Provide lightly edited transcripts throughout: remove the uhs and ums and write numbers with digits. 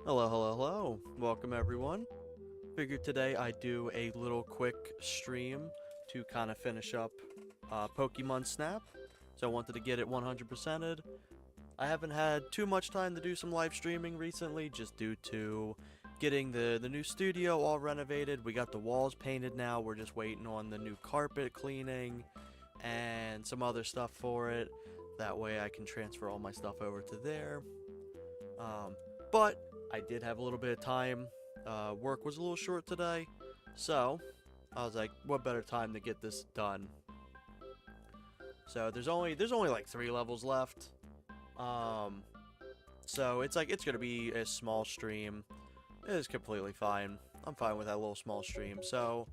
Hello, hello, hello. Welcome everyone. Figured today I'd do a little quick stream to kind of finish up Pokemon Snap. So I wanted to get it 100%ed. I haven't had too much time to do some live streaming recently just due to getting the new studio all renovated. We got the walls painted now. We're just waiting on the new carpet cleaning and some other stuff for it. That way I can transfer all my stuff over to there. But I did have a little bit of time. Work was a little short today, so I was like, what better time to get this done? So there's only like 3 levels left. So it's gonna be a small stream. It is completely fine. I'm fine with that little small stream. So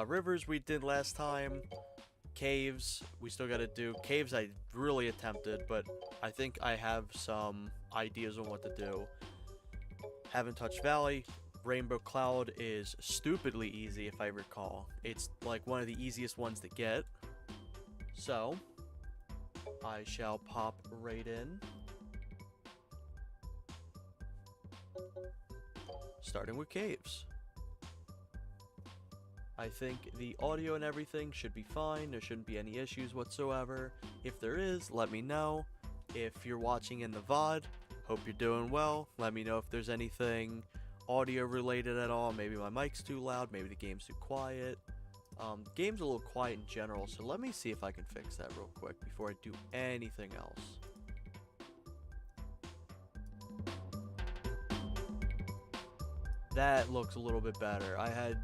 rivers we did last time. Caves, we still gotta do. Caves I really attempted, but I think I have some ideas on what to do. Haven't touched Valley. Rainbow Cloud is stupidly easy if I recall. It's like one of the easiest ones to get. So, I shall pop right in. Starting with Caves. I think the audio and everything should be fine. There shouldn't be any issues whatsoever. If there is, let me know. If you're watching in the VOD, hope you're doing well. Let me know if there's anything audio related at all. Maybe my mic's too loud. Maybe the game's too quiet. The game's a little quiet in general, so let me see if I can fix that real quick before I do anything else. That looks a little bit better. I had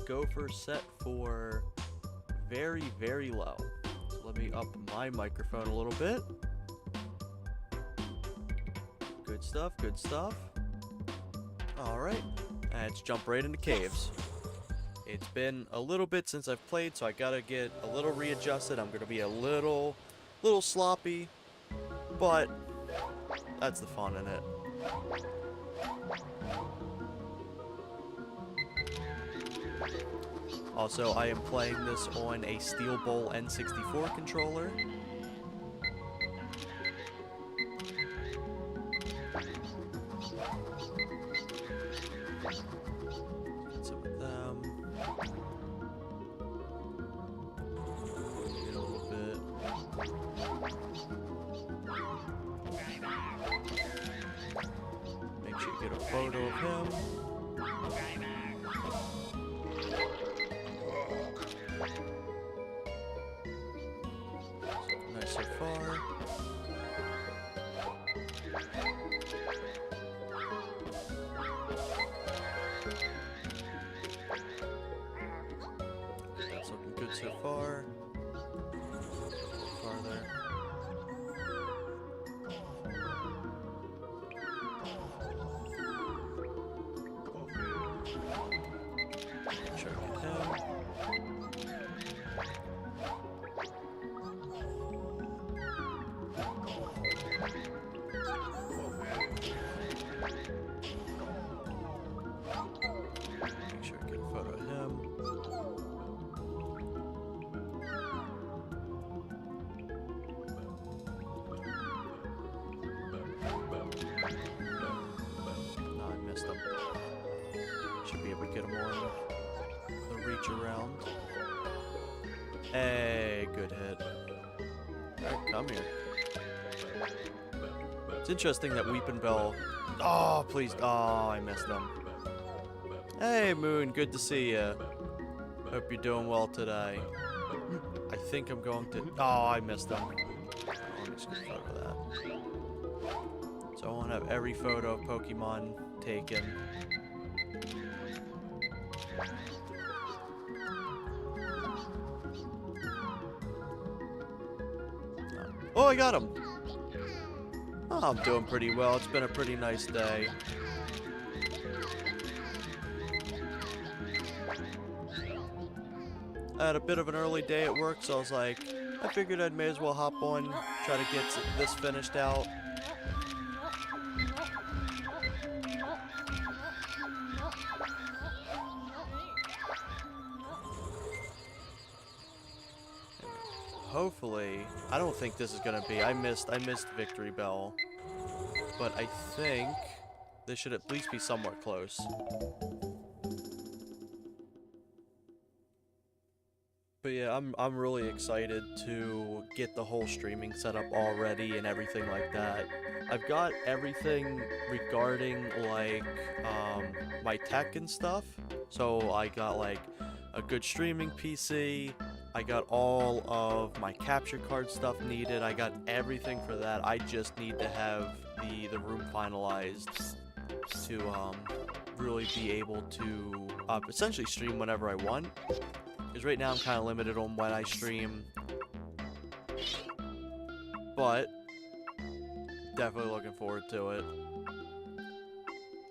Gopher set for very, very low. So let me up my microphone a little bit. Good stuff, good stuff. Alright, let's jump right into Caves. It's been a little bit since I've played, so I gotta get a little readjusted. I'm gonna be a little sloppy, but that's the fun in it. Also, I am playing this on a Steel Bowl N64 controller. Get some of them. Get a little bit. Make sure you get a photo of him. Nice so far. That's looking good so far. Farther. Make sure I get him. Make sure I get a photo of him. No, I missed him. Should be able to get him on the reach around. Hey, good hit. Alright, come here. It's interesting that Weepin' Bell. Oh, please. Oh, I missed him. Hey, Moon. Good to see you. Hope you're doing well today. I think I'm going to. Oh, I missed him. Oh, I'm just gonna photo that. So I want to have every photo of Pokemon taken. Oh, I got him. Oh, I'm doing pretty well. It's been a pretty nice day. I had a bit of an early day at work, so I was like, I figured I may as well hop on, try to get this finished out. Hopefully, I don't think this is gonna be. I missed Victory Bell. but I think this should at least be somewhat close. But yeah, I'm really excited to get the whole streaming setup all ready and everything like that. I've got everything regarding like my tech and stuff. So I got like a good streaming PC. I got all of my capture card stuff needed. I got everything for that. I just need to have the room finalized to really be able to essentially stream whenever I want. Because right now I'm kind of limited on when I stream. But definitely looking forward to it.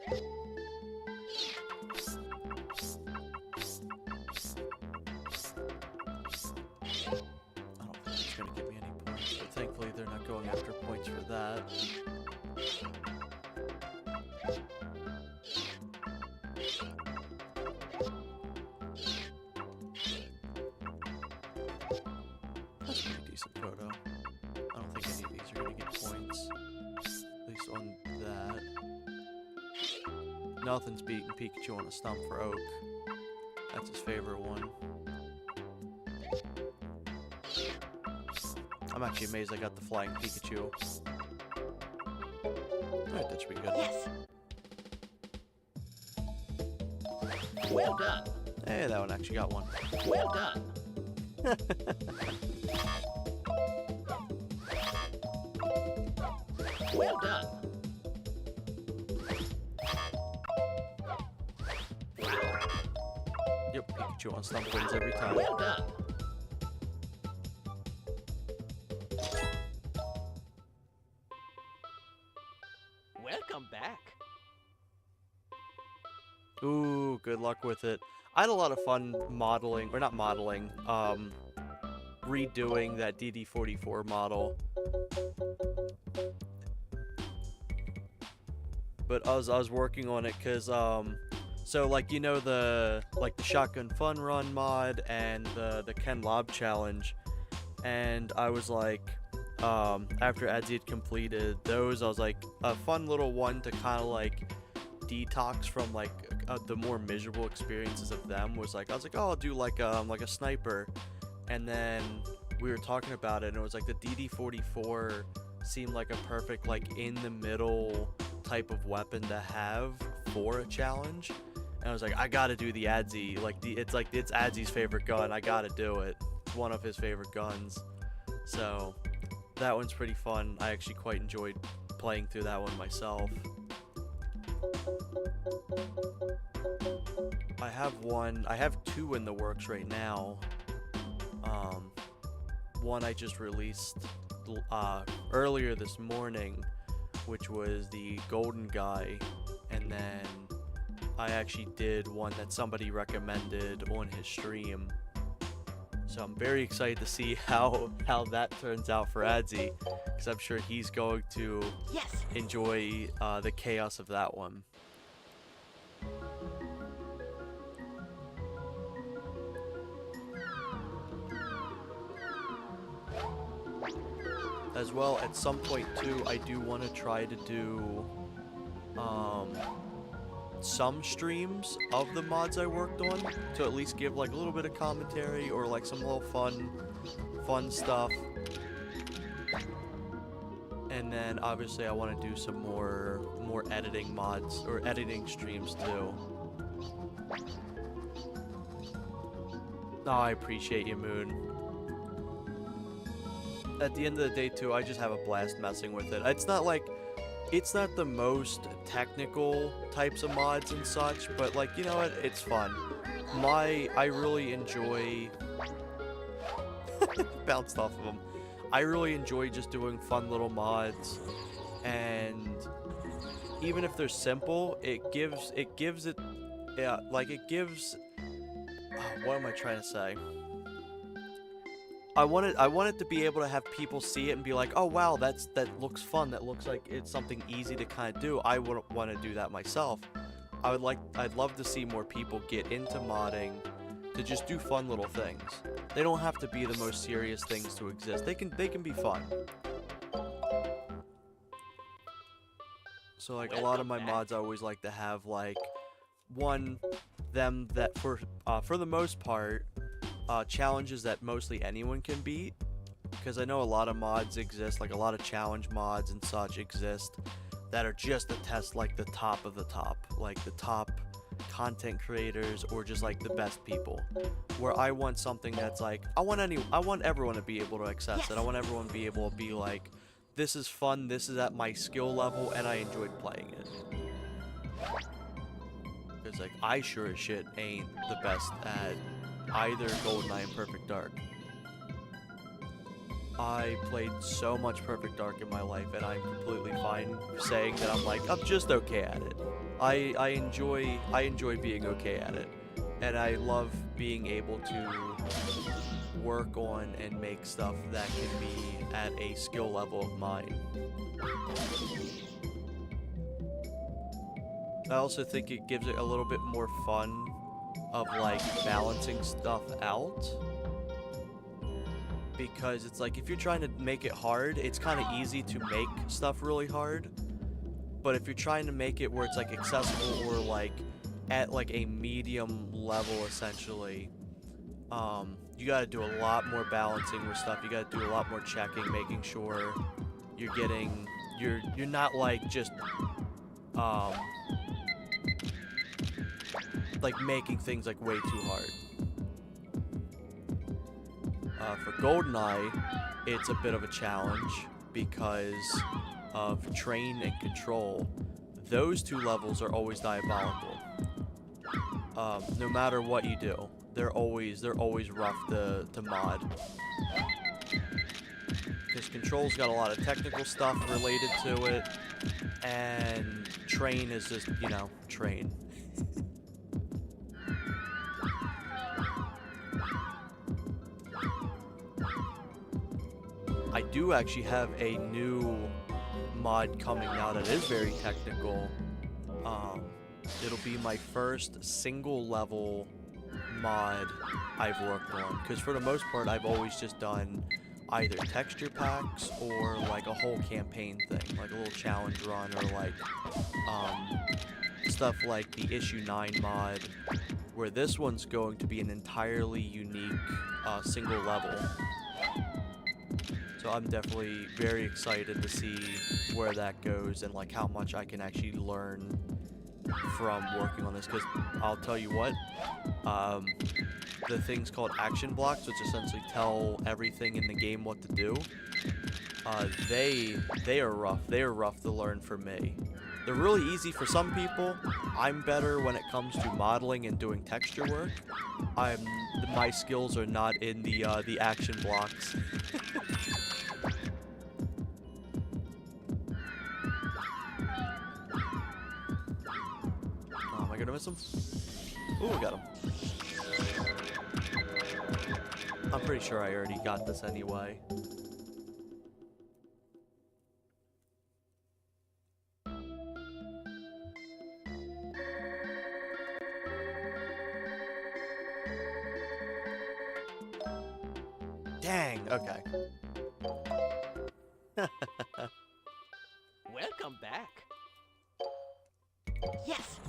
I don't think it's going to give me any points, but thankfully they're not going after points for that. That's a pretty decent photo. I don't think any of these are going to get points. At least on that. Nothing's beating Pikachu on a stump for Oak. That's his favorite one. I'm actually amazed I got the flying Pikachu. Alright, that should be good. Yes. Well done. Hey, that one actually got one. Well done. Well done. Wow. Yep, Pikachu on stump wins every time. Well done. Welcome back. Ooh, good luck with it. I had a lot of fun modeling, or not modeling, redoing that DD44 model. But I was working on it because, so like, you know, the Shotgun Fun Run mod and the Ken Lob Challenge. And I was like, after Adzi had completed those, I was like, a fun little one to kind of like detox from like the more miserable experiences of them was like, I was like, oh, I'll do like a sniper. And then we were talking about it and it was like the DD44 seemed like a perfect like in the middle type of weapon to have for a challenge. And I was like, I gotta do the Adzi, like it's Adzi's favorite gun, I gotta do it. It's one of his favorite guns. So that one's pretty fun. I actually quite enjoyed playing through that one myself. I have two in the works right now. One I just released earlier this morning, which was the Goldeneye, and then I actually did one that somebody recommended on his stream. So I'm very excited to see how that turns out for Adzi, because I'm sure he's going to enjoy the chaos of that one. As well, at some point too, I do want to try to do some streams of the mods I worked on to at least give like a little bit of commentary or like some little fun stuff. And then obviously I want to do some more editing mods or editing streams too. Oh, I appreciate you, Moon. At the end of the day too, I just have a blast messing with it. It's not the most technical types of mods and such, but like, you know what, it's fun. I really enjoy bounced off of them. I really enjoy just doing fun little mods, and even if they're simple, it gives it what am I trying to say? I want it to be able to have people see it and be like, oh wow, that looks fun. That looks like it's something easy to kind of do. I would want to do that myself. I'd love to see more people get into modding to just do fun little things. They don't have to be the most serious things to exist. They can be fun. So like a lot of my mods, I always like to have like them that for the most part, challenges that mostly anyone can beat. Because I know a lot of mods exist, like a lot of challenge mods and such exist that are just to test like the top of the top, like the top content creators or just like the best people. Where I want something that's like I want everyone to be able to access it. I want everyone to be able to be like, this is fun, this is at my skill level, and I enjoyed playing it. Because like I sure as shit ain't the best at either Goldeneye and Perfect Dark. I played so much Perfect Dark in my life, and I'm completely fine saying that I'm just okay at it. I enjoy being okay at it, and I love being able to work on and make stuff that can be at a skill level of mine. I also think it gives it a little bit more fun of like balancing stuff out. Because it's like, if you're trying to make it hard, it's kind of easy to make stuff really hard. But if you're trying to make it where it's like accessible or like at like a medium level essentially, you gotta do a lot more balancing with stuff. You gotta do a lot more checking, making sure you're getting, you're not like just, like making things like way too hard. For Goldeneye, it's a bit of a challenge because of train and control. Those two levels are always diabolical. No matter what you do, they're always rough to mod. Because control's got a lot of technical stuff related to it, and train is just, you know, train. I do actually have a new mod coming out that is very technical. It'll be my first single level mod I've worked on, because for the most part I've always just done either texture packs or like a whole campaign thing, like a little challenge run, or like stuff like the issue 9 mod, where this one's going to be an entirely unique single level. So I'm definitely very excited to see where that goes and like how much I can actually learn from working on this, because I'll tell you what, the things called action blocks, which essentially tell everything in the game what to do, they are rough. They are rough to learn for me. They're really easy for some people. I'm better when it comes to modeling and doing texture work. My skills are not in the action blocks. Am I gonna miss him? Ooh, I got him. I'm pretty sure I already got this anyway. Dang, okay. Welcome back. Yes.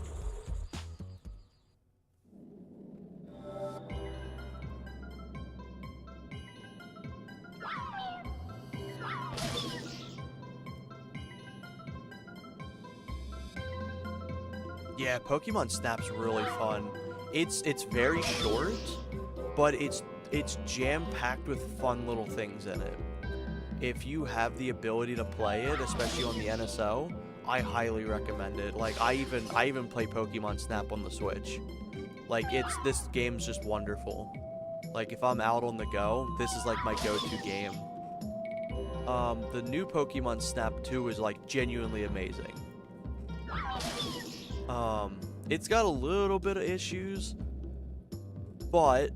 Yeah, Pokemon Snap's really fun. It's very short, but it's jam-packed with fun little things in it. If you have the ability to play it, especially on the NSO, I highly recommend it. Like I even play Pokemon Snap on the Switch. Like this game's just wonderful. Like if I'm out on the go, this is like my go-to game. The new Pokemon Snap 2 is like genuinely amazing. It's got a little bit of issues, but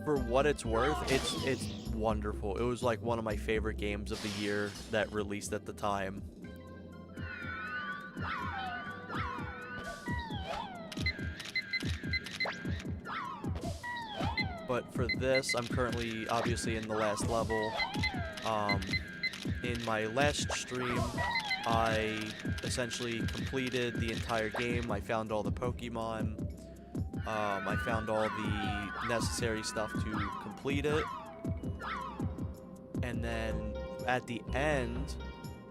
for what it's worth, it's wonderful. It was like one of my favorite games of the year that released at the time. But for this, I'm currently obviously in the last level. In my last stream, I essentially completed the entire game. I found all the Pokemon. I found all the necessary stuff to complete it. And then at the end,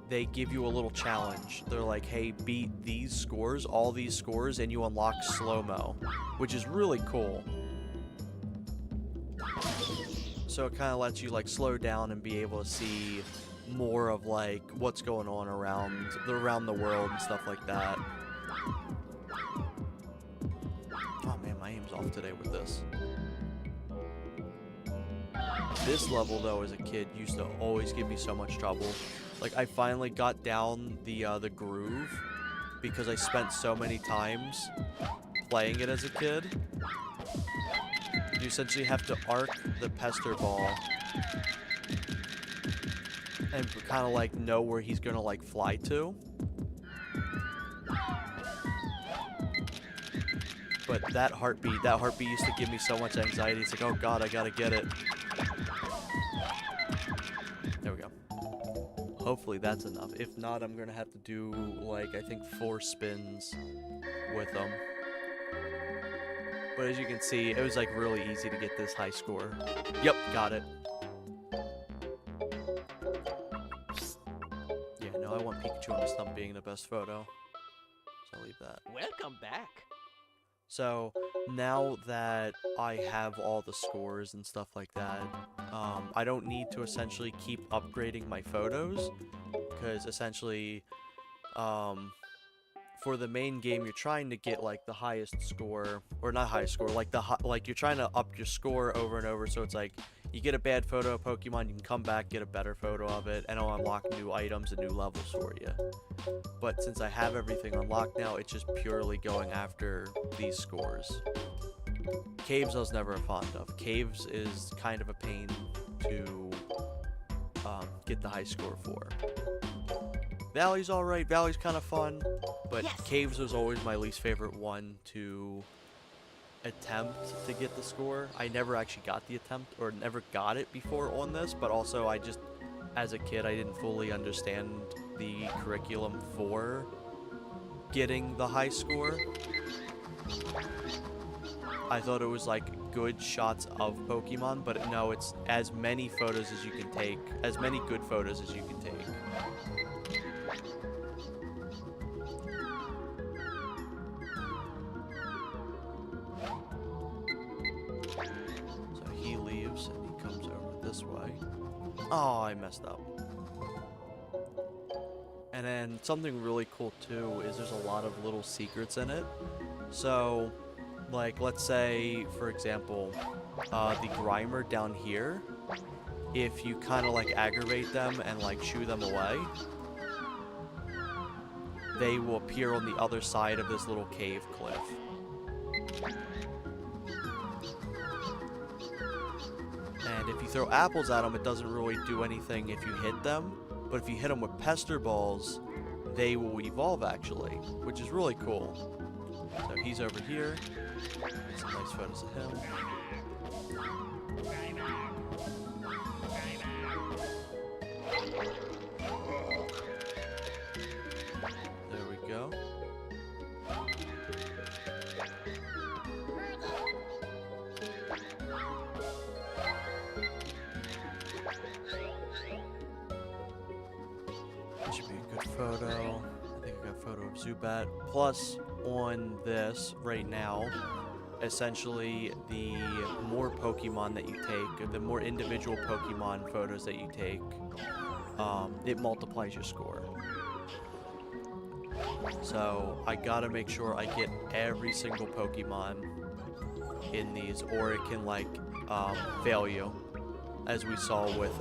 they give you a little challenge. They're like, hey, beat these scores, all these scores, and you unlock slow-mo, which is really cool. So it kind of lets you like slow down and be able to see more of like what's going on around the world and stuff like that. Oh man, my aim's off today with this. This level though, as a kid, used to always give me so much trouble. Like I finally got down the groove because I spent so many times playing it as a kid. You essentially have to arc the pester ball and kind of like know where he's gonna like fly to. But that heartbeat used to give me so much anxiety. It's like, oh god, I gotta get it. There we go. Hopefully that's enough. If not, I'm gonna have to do like I think 4 spins with them. But as you can see, it was like really easy to get this high score. Yep, got it. Yeah, no, I want Pikachu on the stump being the best photo. So I'll leave that. Welcome back. So now that I have all the scores and stuff like that, I don't need to essentially keep upgrading my photos, because essentially, for the main game, you're trying to get like the highest score, or not highest score, like like you're trying to up your score over and over. So it's like you get a bad photo of Pokemon, you can come back, get a better photo of it, and it'll unlock new items and new levels for you. But since I have everything unlocked now, it's just purely going after these scores. Caves I was never fond of. Caves is kind of a pain to get the high score for. Valley's alright, Valley's kind of fun, but Yes. Caves was always my least favorite one to attempt to get the score. I never actually got the attempt, or never got it before on this, but also I just, as a kid, I didn't fully understand the curriculum for getting the high score. I thought it was like good shots of Pokemon, but no, it's as many photos as you can take, as many good photos as you can take. So he leaves and he comes over this way. Oh, I messed up. And then something really cool too is there's a lot of little secrets in it. So, like, let's say, for example, the Grimer down here, if you kind of like aggravate them and like shoo them away, they will appear on the other side of this little cave cliff. And if you throw apples at them, it doesn't really do anything if you hit them. But if you hit them with pester balls, they will evolve actually, which is really cool. So he's over here. Some nice photos of him. There we go. This should be a good photo. I think I got a photo of Zubat. Plus, on this right now, essentially the more Pokemon that you take, the more individual Pokemon photos that you take, it multiplies your score. So I gotta make sure I get every single Pokemon in these, or it can like fail you, as we saw with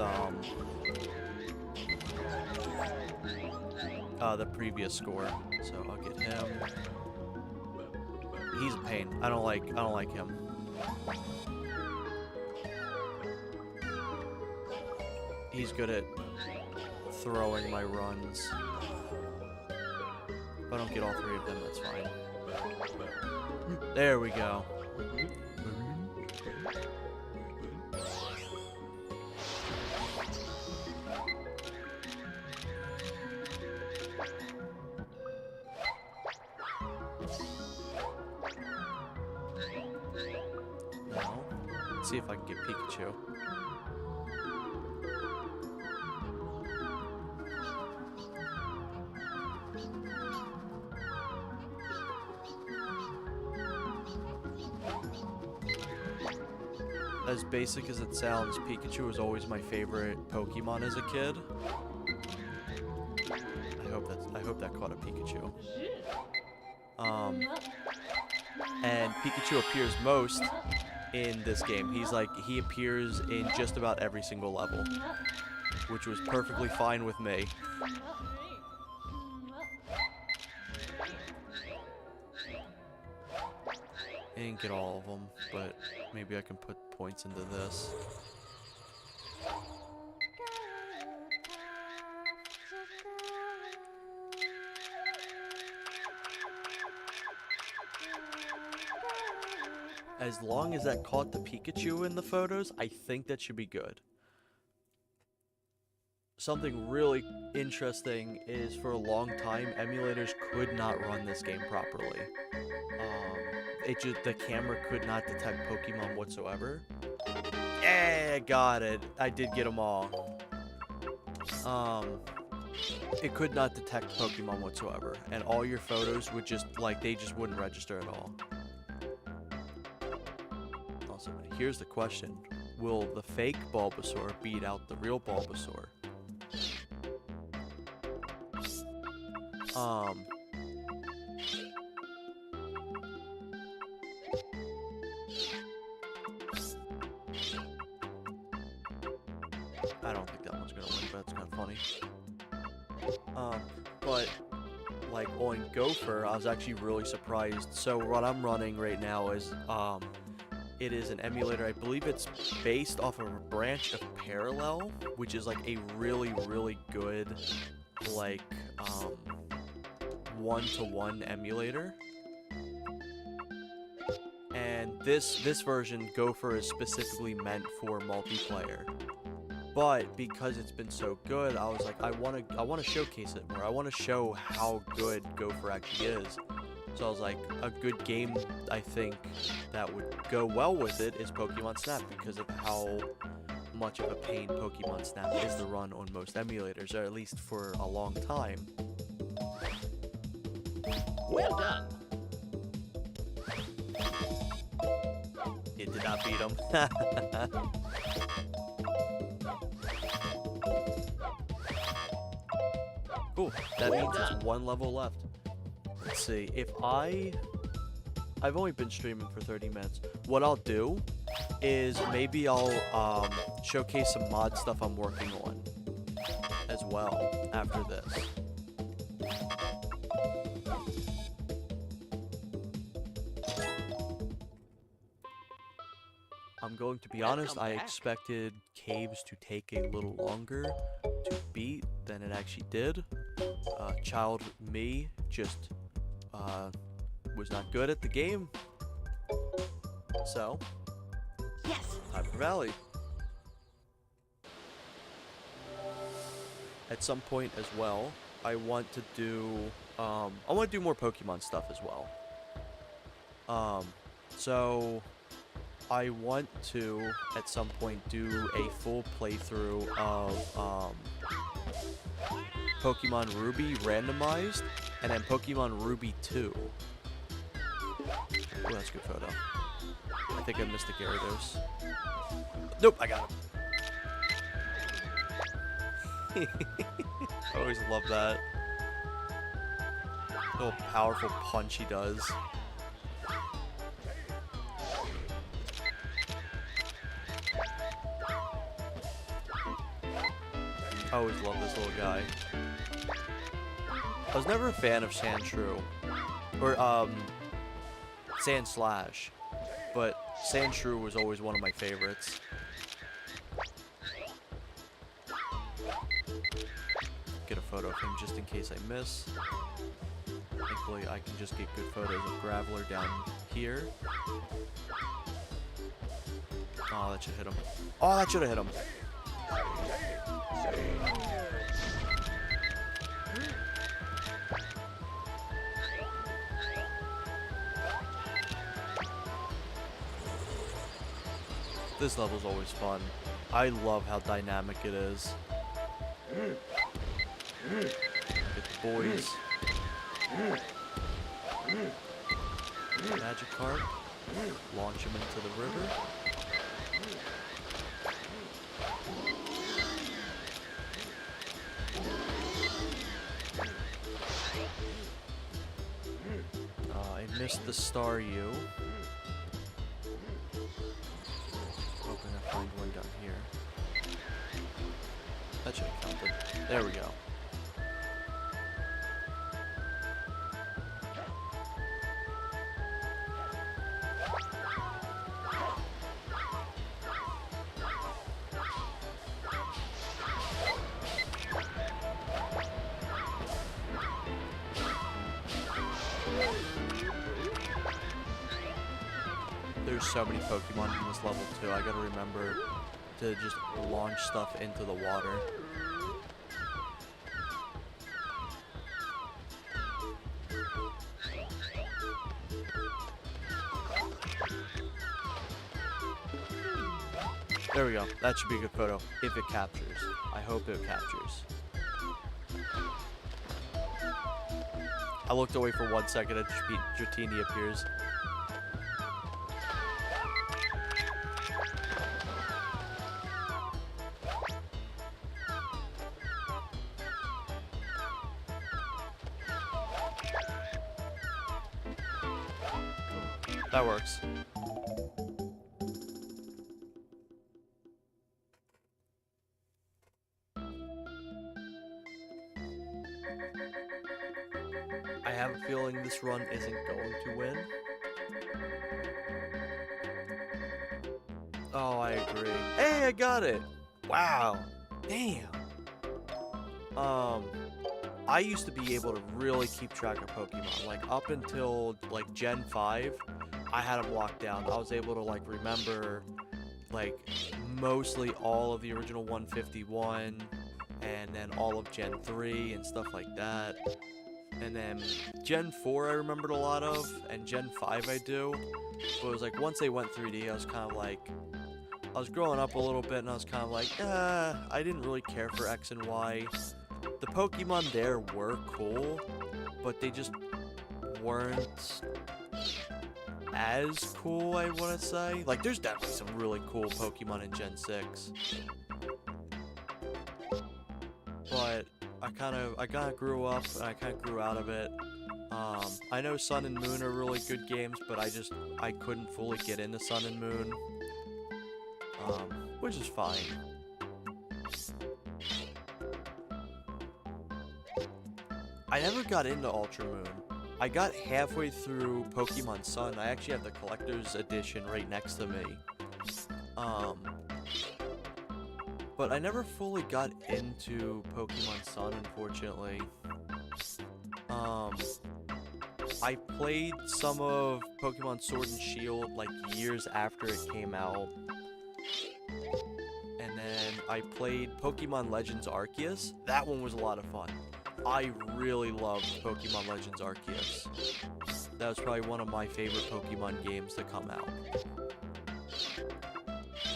the previous score. So I'll get him. He's a pain. I don't like him. He's good at throwing my runs. If I don't get all 3 of them, that's fine. There we go. see if I can get Pikachu. As basic as it sounds, Pikachu was always my favorite Pokemon as a kid. I hope that caught a Pikachu. And Pikachu appears most in this game. He appears in just about every single level, which was perfectly fine with me. I didn't get all of them, but maybe I can put points into this. As long as that caught the Pikachu in the photos, I think that should be good. Something really interesting is for a long time, emulators could not run this game properly. The camera could not detect Pokemon whatsoever. Eh, got it. I did get them all. It could not detect Pokemon whatsoever, and all your photos would just, they just wouldn't register at all. Also, here's the question. Will the fake Bulbasaur beat out the real Bulbasaur? I don't think that one's gonna win, but that's kind of funny. But like on Gopher, I was actually really surprised. So what I'm running right now is it is an emulator. I believe it's based off of a branch of Parallel, which is like a really, really good like one-to-one emulator. And this version, Gopher, is specifically meant for multiplayer. But because it's been so good, I was like, I want to showcase it more. I want to show how good Gopher actually is. So I was like, a good game I think that would go well with it is Pokemon Snap, because of how much of a pain Pokemon Snap is to run on most emulators, or at least for a long time. Well done. It did not beat him. Cool. That means it's one level left. Let's see. If I've only been streaming for 30 minutes. What I'll do is maybe I'll showcase some mod stuff I'm working on as well after this. I'm going to be honest, I expected caves to take a little longer to beat than it actually did. Child me just was not good at the game. So, Yes. Hyper Valley. At some point as well, I want to do more Pokemon stuff as well. So I want to at some point do a full playthrough of Pokemon Ruby randomized, and then Pokemon Ruby 2. Oh, that's a good photo. I think I missed the Gyarados. Nope, I got him. I always love that. Little powerful punch he does. I always love this little guy. I was never a fan of Sandshrew. Or, Sandslash. But Sandshrew was always one of my favorites. Get a photo of him just in case I miss. Thankfully, I can just get good photos of Graveler down here. Oh, that should hit him. Oh, that should have hit him. This level's always fun. I love how dynamic it is. Get the boys. Magikarp. Launch him into the river. I missed the Staryu. Hoping I find one down here. That should have counted. There we go. There's so many Pokemon in this level too. I gotta remember to just launch stuff into the water. There we go. That should be a good photo. If it captures. I hope it captures. I looked away for 1 second and Dratini appears. That works. I have a feeling this run isn't going to win. Oh, I agree. Hey, I got it! Wow. Damn. I used to be able to really keep track of Pokemon. Like, up until, like, Gen 5, I had them locked down. I was able to, like, remember, like, mostly all of the original 151, and then all of Gen 3 and stuff like that. And then Gen 4 I remembered a lot of, and Gen 5 I do. But it was like, once they went 3D, I was kind of like, I was growing up a little bit, and I was kind of like, I didn't really care for X and Y. The Pokemon there were cool, but they just weren't as cool, I want to say. Like, there's definitely some really cool Pokemon in Gen 6. But I kind of grew up, and I kind of grew out of it. I know Sun and Moon are really good games, but I couldn't fully get into Sun and Moon. Which is fine. I never got into Ultra Moon. I got halfway through Pokemon Sun. I actually have the collector's edition right next to me. But I never fully got into Pokemon Sun, unfortunately. I played some of Pokemon Sword and Shield like years after it came out. And then I played Pokemon Legends Arceus. That one was a lot of fun. I really loved Pokemon Legends Arceus. That was probably one of my favorite Pokemon games to come out.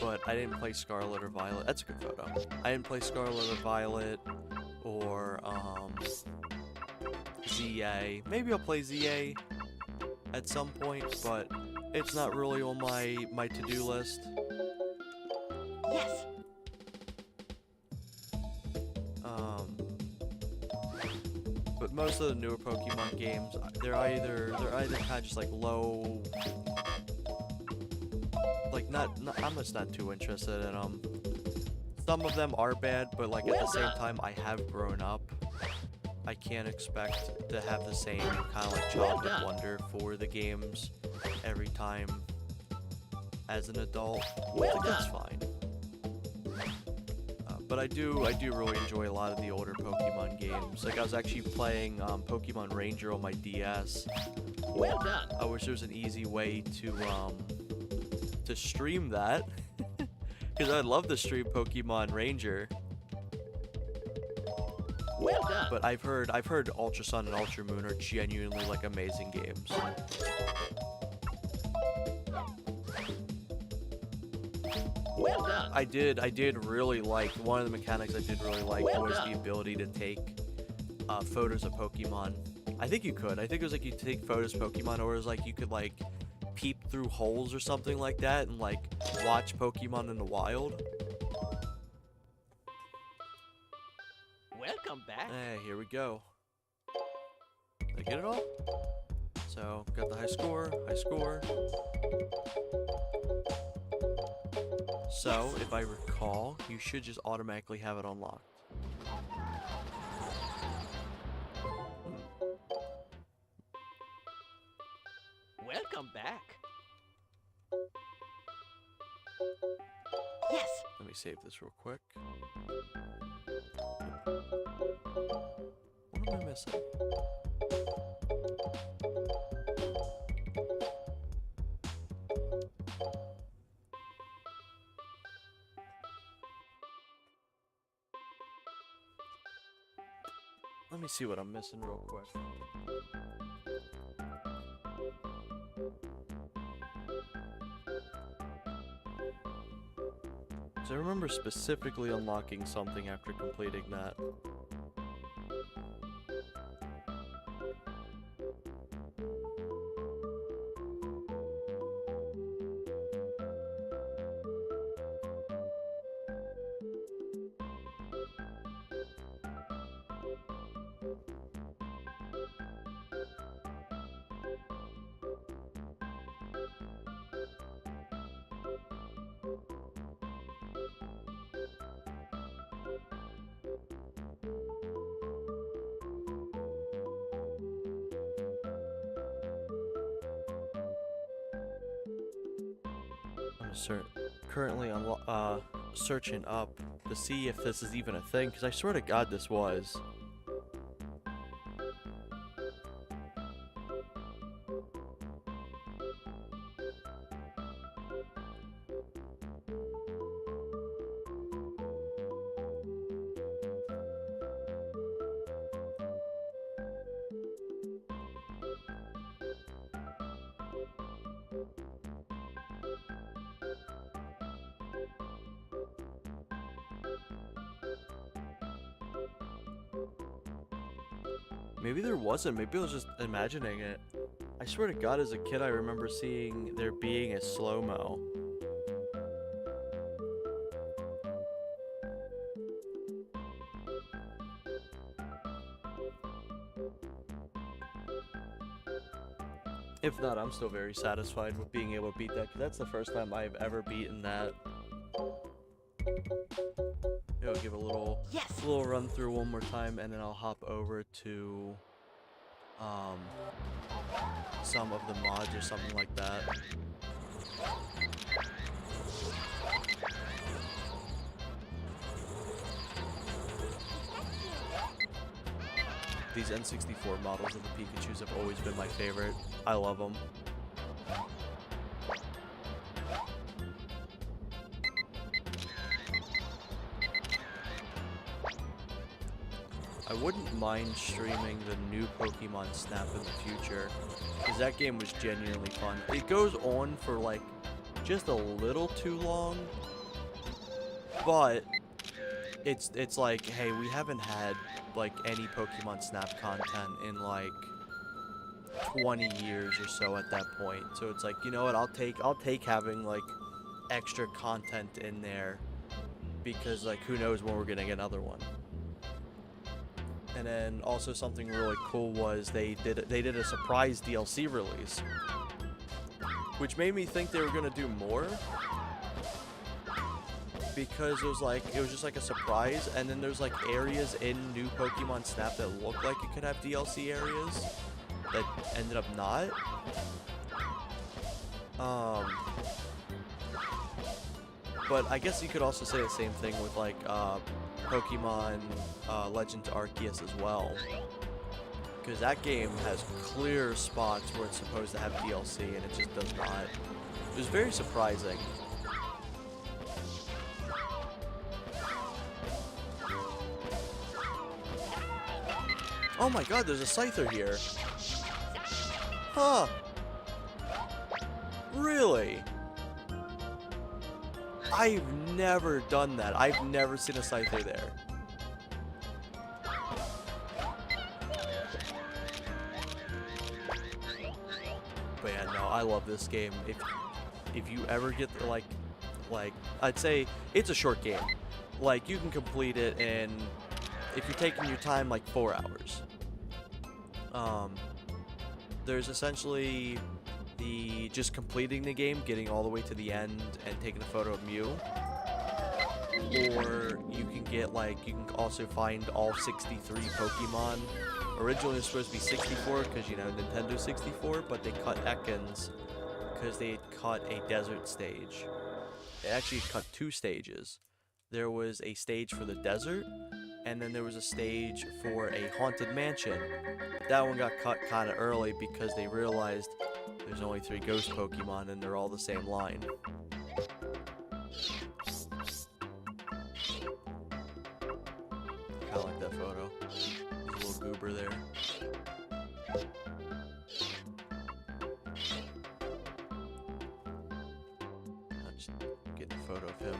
But I didn't play Scarlet or Violet. That's a good photo. I didn't play Scarlet or Violet or ZA. Maybe I'll play ZA at some point, but it's not really on my to-do list. Yes. But most of the newer Pokemon games, they're either kind of just like low, like I'm just not too interested in them. Some of them are bad, but like at the same time, I have grown up. I can't expect to have the same kind of like childhood wonder for the games every time as an adult. I think that's fine. But I do really enjoy a lot of the older Pokemon games. Like, I was actually playing Pokemon Ranger on my DS. Well done. I wish there was an easy way to stream that, because I'd love to stream Pokemon Ranger. Well done. But I've heard Ultra Sun and Ultra Moon are genuinely like amazing games. Well done. I did really like, one of the mechanics I did really like Well was done. the ability to take photos of Pokemon. I think you could. I think it was like you take photos of Pokemon, or it was like you could like peep through holes or something like that and like watch Pokemon in the wild. Welcome back. Hey, here we go. Did I get it all? So, got the high score, high score. So, if I recall, you should just automatically have it unlocked. Welcome back. Yes. Let me save this real quick. What am I missing? Let me see what I'm missing real quick. So I remember specifically unlocking something after completing that. Currently searching up to see if this is even a thing, because I swear to God this was. Maybe there wasn't. Maybe I was just imagining it. I swear to God, as a kid, I remember seeing there being a slow-mo. If not, I'm still very satisfied with being able to beat that, because that's the first time I've ever beaten that. I'll give a little run through one more time, and then I'll hop over to some of the mods or something like that. These N64 models of the Pikachus have always been my favorite. I love them. I wouldn't mind streaming the new Pokemon Snap in the future, because that game was genuinely fun. It goes on for like just a little too long, but it's like, hey, we haven't had like any Pokemon Snap content in like 20 years or so at that point. So it's like, you know what, I'll take having like extra content in there, because like who knows when we're gonna get another one. And then also something really cool was they did a surprise DLC release, which made me think they were gonna do more, because it was just like a surprise, and then there's like areas in new Pokemon Snap that look like it could have DLC areas that ended up not. But I guess you could also say the same thing with like Pokemon Legends Arceus as well, because that game has clear spots where it's supposed to have DLC and it just does not. It was very surprising. Oh my God, there's a Scyther here. Huh. Really? I've never done that. I've never seen a Scyther there. But yeah, no, I love this game. If you ever get the, like I'd say it's a short game. Like you can complete it in, if you're taking your time, like 4 hours. There's essentially just completing the game, getting all the way to the end, and taking a photo of Mew. Or you can get you can also find all 63 Pokemon. Originally it was supposed to be 64 because, you know, Nintendo 64, but they cut Ekans because they had cut a desert stage. They actually cut 2 stages. There was a stage for the desert, and then there was a stage for a haunted mansion. That one got cut kind of early because they realized there's only 3 ghost Pokemon and they're all the same line. Kinda like that photo. There's a little goober there. I'm just getting a photo of him.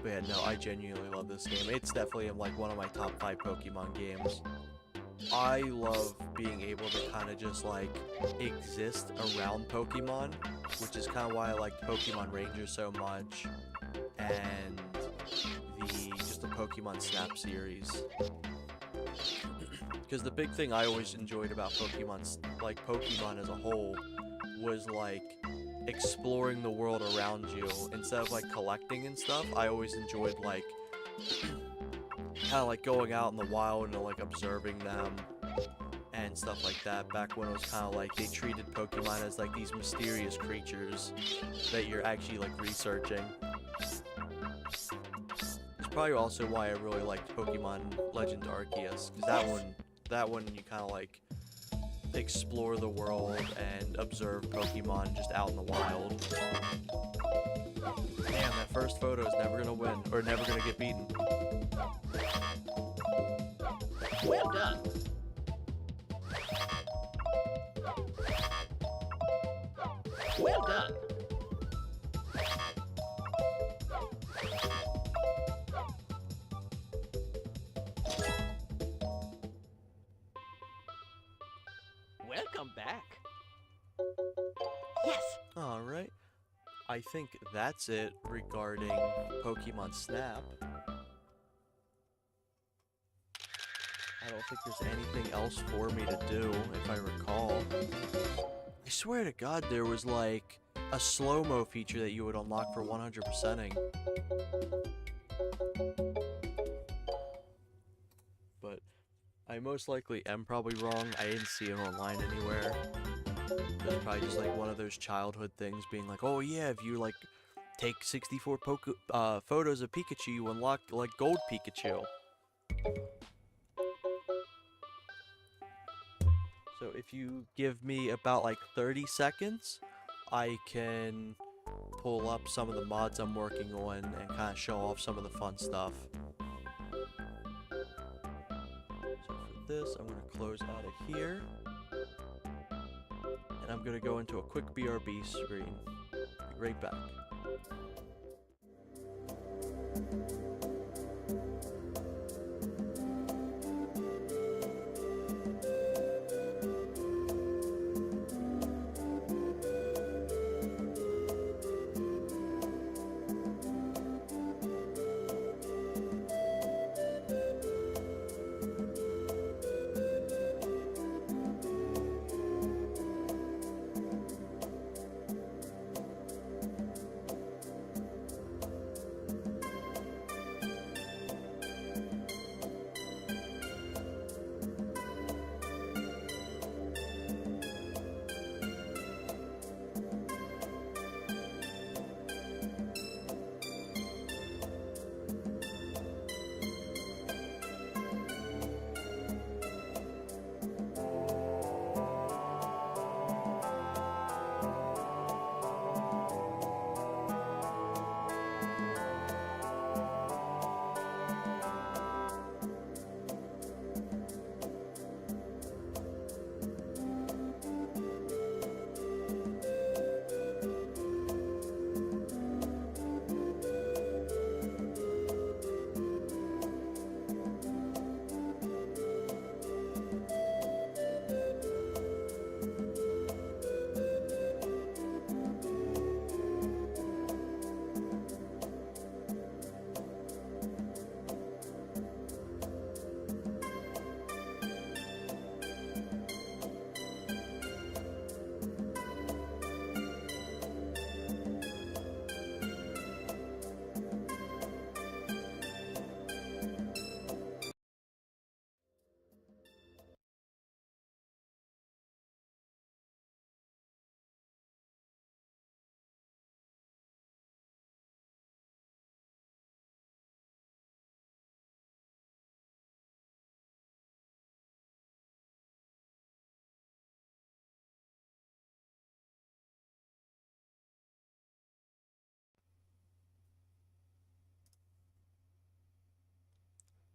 But yeah, no, I genuinely love this game. It's definitely like one of my top 5 Pokemon games. I love being able to kind of just like exist around Pokemon, which is kind of why I liked Pokemon Ranger so much, and just the Pokemon Snap series. Because the big thing I always enjoyed about Pokemon as a whole, was like exploring the world around you instead of like collecting and stuff. I always enjoyed like kind of like going out in the wild and like observing them and stuff like that. Back when it was kind of like they treated Pokemon as like these mysterious creatures that you're actually like researching. It's probably also why I really liked Pokemon Legend Arceus, because that one you kind of like explore the world and observe Pokemon just out in the wild. Damn, that first photo is never gonna win, or never gonna get beaten. Well done. Well done. Welcome back. Yes. Alright. I think that's it regarding Pokemon Snap. I don't think there's anything else for me to do, if I recall. I swear to God there was like a slow-mo feature that you would unlock for 100%ing. But I most likely am probably wrong. I didn't see it online anywhere. It was probably just like one of those childhood things being like, oh yeah, if you like take 64 photos of Pikachu, you unlock like Gold Pikachu. So if you give me about like 30 seconds, I can pull up some of the mods I'm working on and kind of show off some of the fun stuff. So for this, I'm going to close out of here. And I'm going to go into a quick BRB screen. Be right back.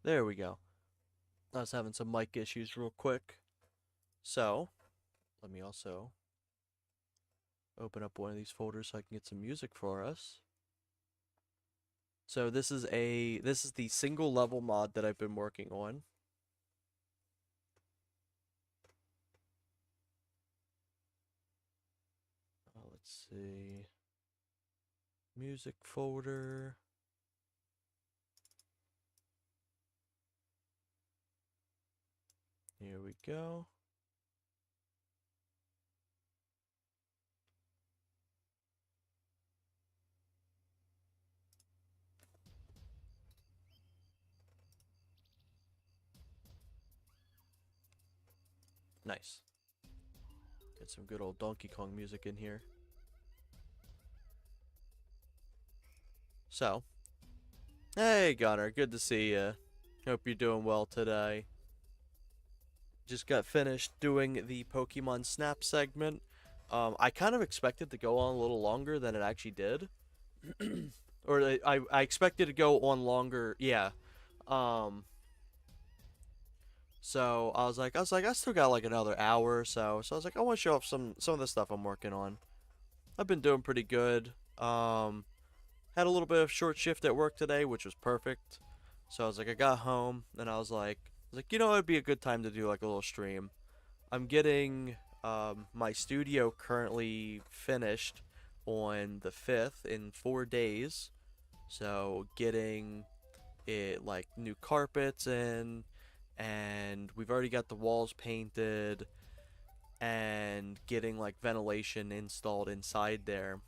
There we go. I was having some mic issues real quick. So, let me also open up one of these folders so I can get some music for us. So this is the single level mod that I've been working on. Let's see. Music folder. Here we go. Nice. Get some good old Donkey Kong music in here. So, hey Gunnar, good to see you. Hope you're doing well today. Just got finished doing the Pokemon Snap segment. I kind of expected to go on a little longer than it actually did. Or I expected to go on longer, yeah. So I was like, I still got like another hour or so. So I was like, I want to show off some of the stuff I'm working on. I've been doing pretty good. Had a little bit of short shift at work today, which was perfect. So I was like, I got home and I was like, you know, it'd be a good time to do like a little stream. I'm getting my studio currently finished on the 5th in 4 days. So getting it like new carpets in, and we've already got the walls painted and getting like ventilation installed inside there.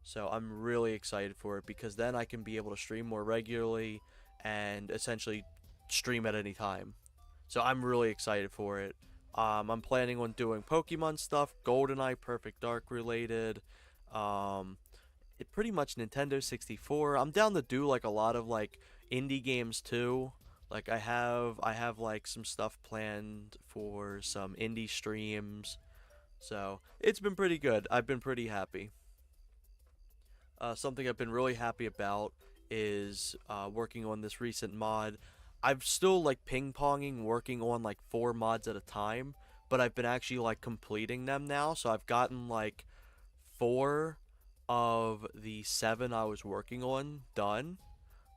So I'm really excited for it because then I can be able to stream more regularly and essentially stream at any time. So I'm really excited for it. I'm planning on doing Pokemon stuff, Goldeneye, Perfect Dark related, pretty much Nintendo 64. I'm down to do like a lot of like indie games too. Like I have like some stuff planned for some indie streams. So it's been pretty good. I've been pretty happy. Something I've been really happy about is working on this recent mod. I'm still like ping-ponging, working on like 4 mods at a time, but I've been actually like completing them now. So I've gotten like 4 of the 7 I was working on done.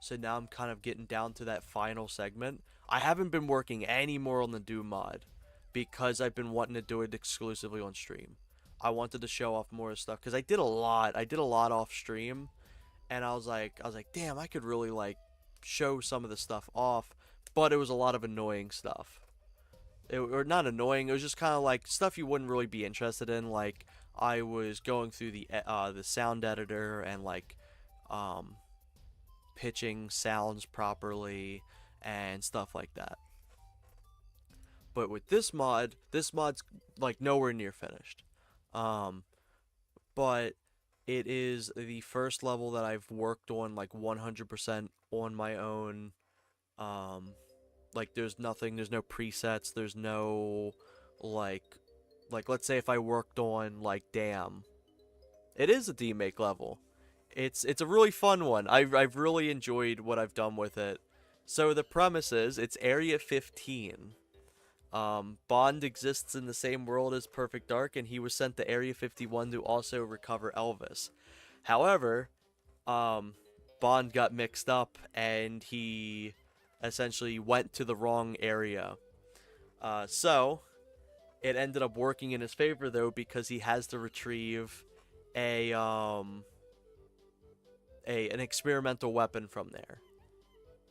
So now I'm kind of getting down to that final segment. I haven't been working any more on the Doom mod because I've been wanting to do it exclusively on stream. I wanted to show off more stuff because I did a lot. I did a lot off stream, and I was like, damn, I could really like show some of the stuff off, but it was a lot of annoying stuff. Or not annoying. It was just kind of like stuff you wouldn't really be interested in. Like I was going through the sound editor and like pitching sounds properly and stuff like that. But with this mod's like nowhere near finished. But it is the first level that I've worked on like 100% on my own. Like there's no presets, there's no like let's say if I worked on like Dam. It is a demake level. It's a really fun one. I've really enjoyed what I've done with it. So the premise is it's Area 15. Bond exists in the same world as Perfect Dark, and he was sent to Area 51 to also recover Elvis. However, Bond got mixed up, and he essentially went to the wrong area. So it ended up working in his favor though, because he has to retrieve an experimental weapon from there.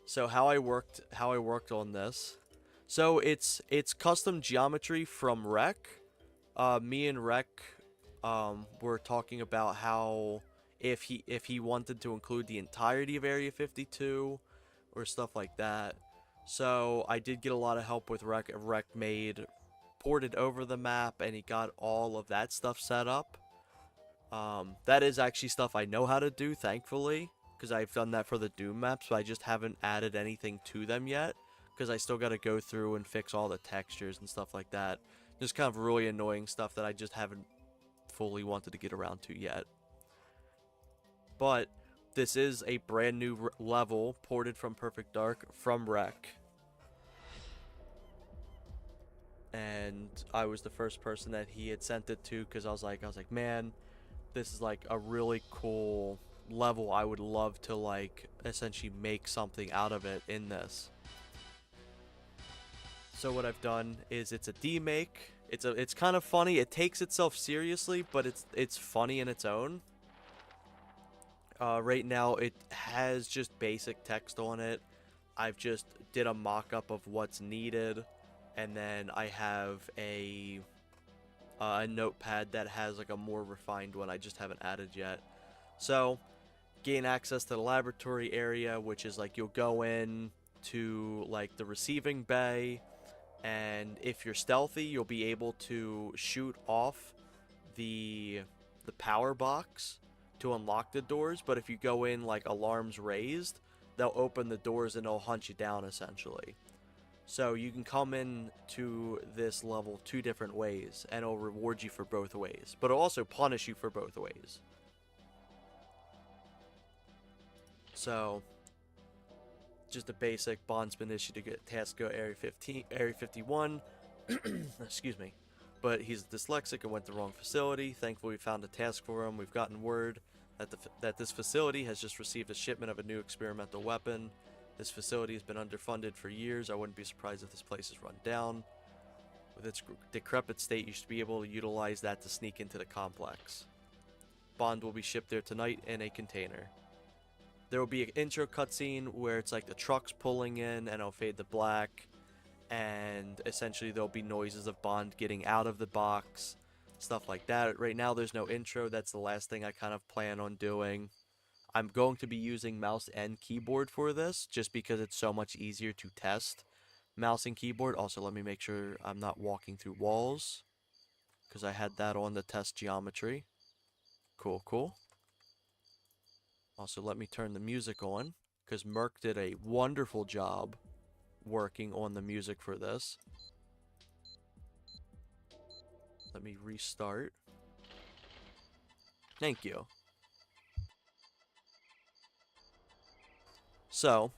So how I worked on this. So it's custom geometry from Rec. Me and Rec were talking about how if he wanted to include the entirety of Area 52 or stuff like that. So I did get a lot of help with Rec. Rec ported over the map, and he got all of that stuff set up. That is actually stuff I know how to do, thankfully, because I've done that for the Doom maps, but I just haven't added anything to them yet, because I still got to go through and fix all the textures and stuff like that. Just kind of really annoying stuff that I just haven't fully wanted to get around to yet. But This is a brand new level ported from Perfect Dark from Rec. And I was the first person that he had sent it to because I was like, man, this is like a really cool level. I would love to like essentially make something out of it in this. So what I've done is it's a demake. It's kind of funny. It takes itself seriously, but it's funny in its own. Right now it has just basic text on it. I've just did a mock-up of what's needed, and then I have a notepad that has like a more refined one I just haven't added yet. So gain access to the laboratory area, which is like you'll go in to like the receiving bay, and if you're stealthy you'll be able to shoot off the power box to unlock the doors, but if you go in like alarms raised, they'll open the doors and they'll hunt you down essentially. So you can come in to this level 2 different ways, and it'll reward you for both ways, but it'll also punish you for both ways. So just a basic bond's been issued to get task go Area 51. Excuse me. But he's dyslexic and went to the wrong facility. Thankfully, we found a task for him. We've gotten word that this facility has just received a shipment of a new experimental weapon. This facility has been underfunded for years. I wouldn't be surprised if this place is run down. With its decrepit state, you should be able to utilize that to sneak into the complex. Bond will be shipped there tonight in a container. There will be an intro cutscene where it's like the truck's pulling in and it'll fade to black. And essentially there'll be noises of Bond getting out of the box, stuff like that. Right now there's no intro. That's the last thing I kind of plan on doing. I'm going to be using mouse and keyboard for this just because it's so much easier to test mouse and keyboard. Also, let me make sure I'm not walking through walls because I had that on to test geometry. Cool, cool. Also, let me turn the music on because Merc did a wonderful job working on the music for this. Let me restart. Thank you. So,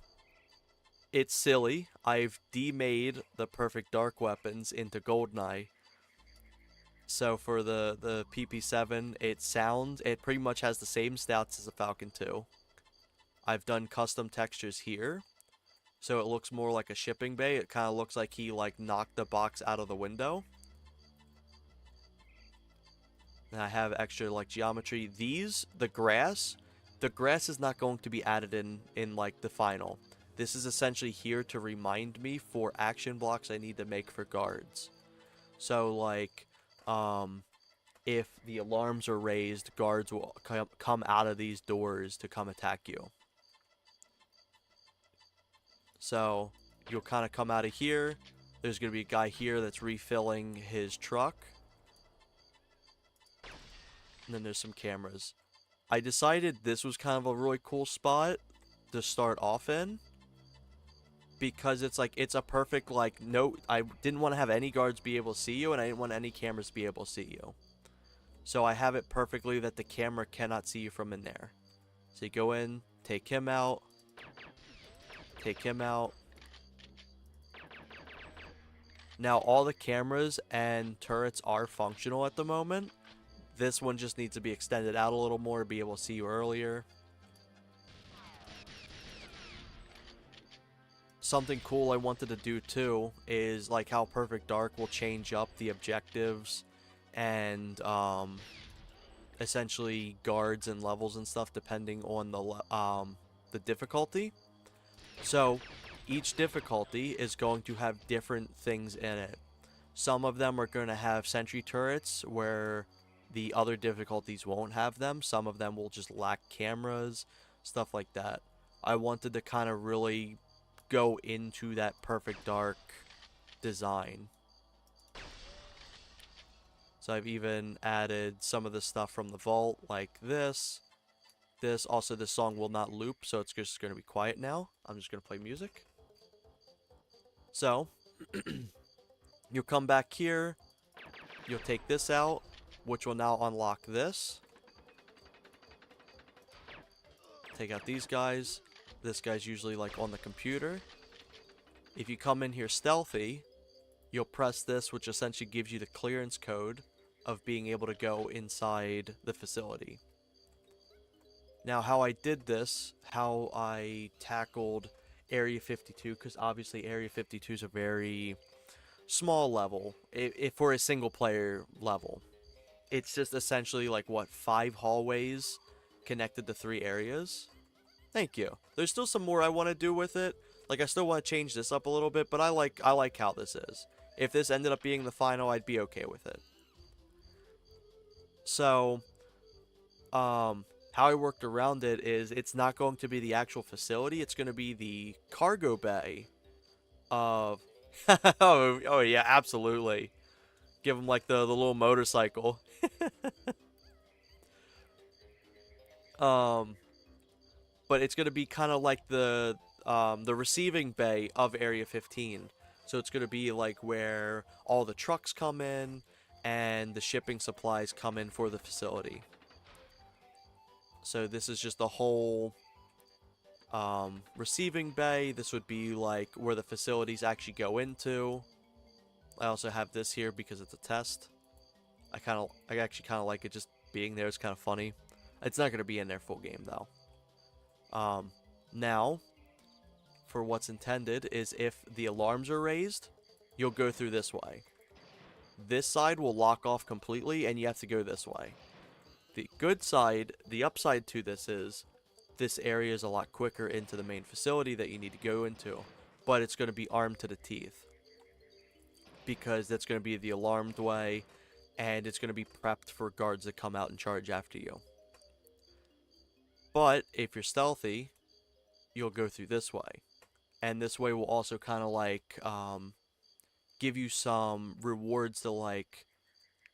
it's silly. I've demade the Perfect Dark weapons into Goldeneye. So for the PP7, it pretty much has the same stats as the Falcon 2. I've done custom textures here. So it looks more like a shipping bay. It kind of looks like he like knocked the box out of the window. And I have extra like geometry. The grass is not going to be added in like the final. This is essentially here to remind me for action blocks I need to make for guards. So like if the alarms are raised, guards will come out of these doors to come attack you. So you'll kind of come out of here. There's going to be a guy here that's refilling his truck. And then there's some cameras. I decided this was kind of a really cool spot to start off in. Because it's like, it's a perfect, like, no, I didn't want to have any guards be able to see you, and I didn't want any cameras to be able to see you. So I have it perfectly that the camera cannot see you from in there. So you go in, take him out. Take him out. Now all the cameras and turrets are functional at the moment. This one just needs to be extended out a little more to be able to see you earlier. Something cool I wanted to do too is like how Perfect Dark will change up the objectives and essentially guards and levels and stuff depending on the difficulty. So each difficulty is going to have different things in it. Some of them are going to have sentry turrets where the other difficulties won't have them. Some of them will just lack cameras, stuff like that. I wanted to kind of really go into that Perfect Dark design. So I've even added some of the stuff from the vault, like this. Also, this song will not loop, so it's just going to be quiet now. I'm just going to play music. So, you'll come back here. You'll take this out, which will now unlock this. take out these guys. This guy's usually like on the computer. If you come in here stealthy, you'll press this, which essentially gives you the clearance code of being able to go inside the facility. Now, how I did this, how I tackled Area 52, because obviously Area 52 is a very small level, if for a single player level. It's just essentially like, what, 5 hallways connected to 3 areas? Thank you. There's still some more I want to do with it. Like, I still want to change this up a little bit, but I like how this is. If this ended up being the final, I'd be okay with it. So, how I worked around it is it's not going to be the actual facility. It's going to be the cargo bay of... oh, yeah, absolutely. Give them, like, the little motorcycle. But it's going to be kind of like the receiving bay of Area 15. So it's going to be like where all the trucks come in and the shipping supplies come in for the facility. So this is just the whole receiving bay. This would be like where the facilities actually go into. I also have this here because it's a test. I actually kind of like it just being there. It's kind of funny. It's not going to be in there full game though. Now, for what's intended is if the alarms are raised, you'll go through this way. This side will lock off completely and you have to go this way. The good side, the upside to this is, this area is a lot quicker into the main facility that you need to go into, but it's going to be armed to the teeth. Because that's going to be the alarmed way, and it's going to be prepped for guards that come out and charge after you. But if you're stealthy, you'll go through this way. And this way will also kind of like give you some rewards to like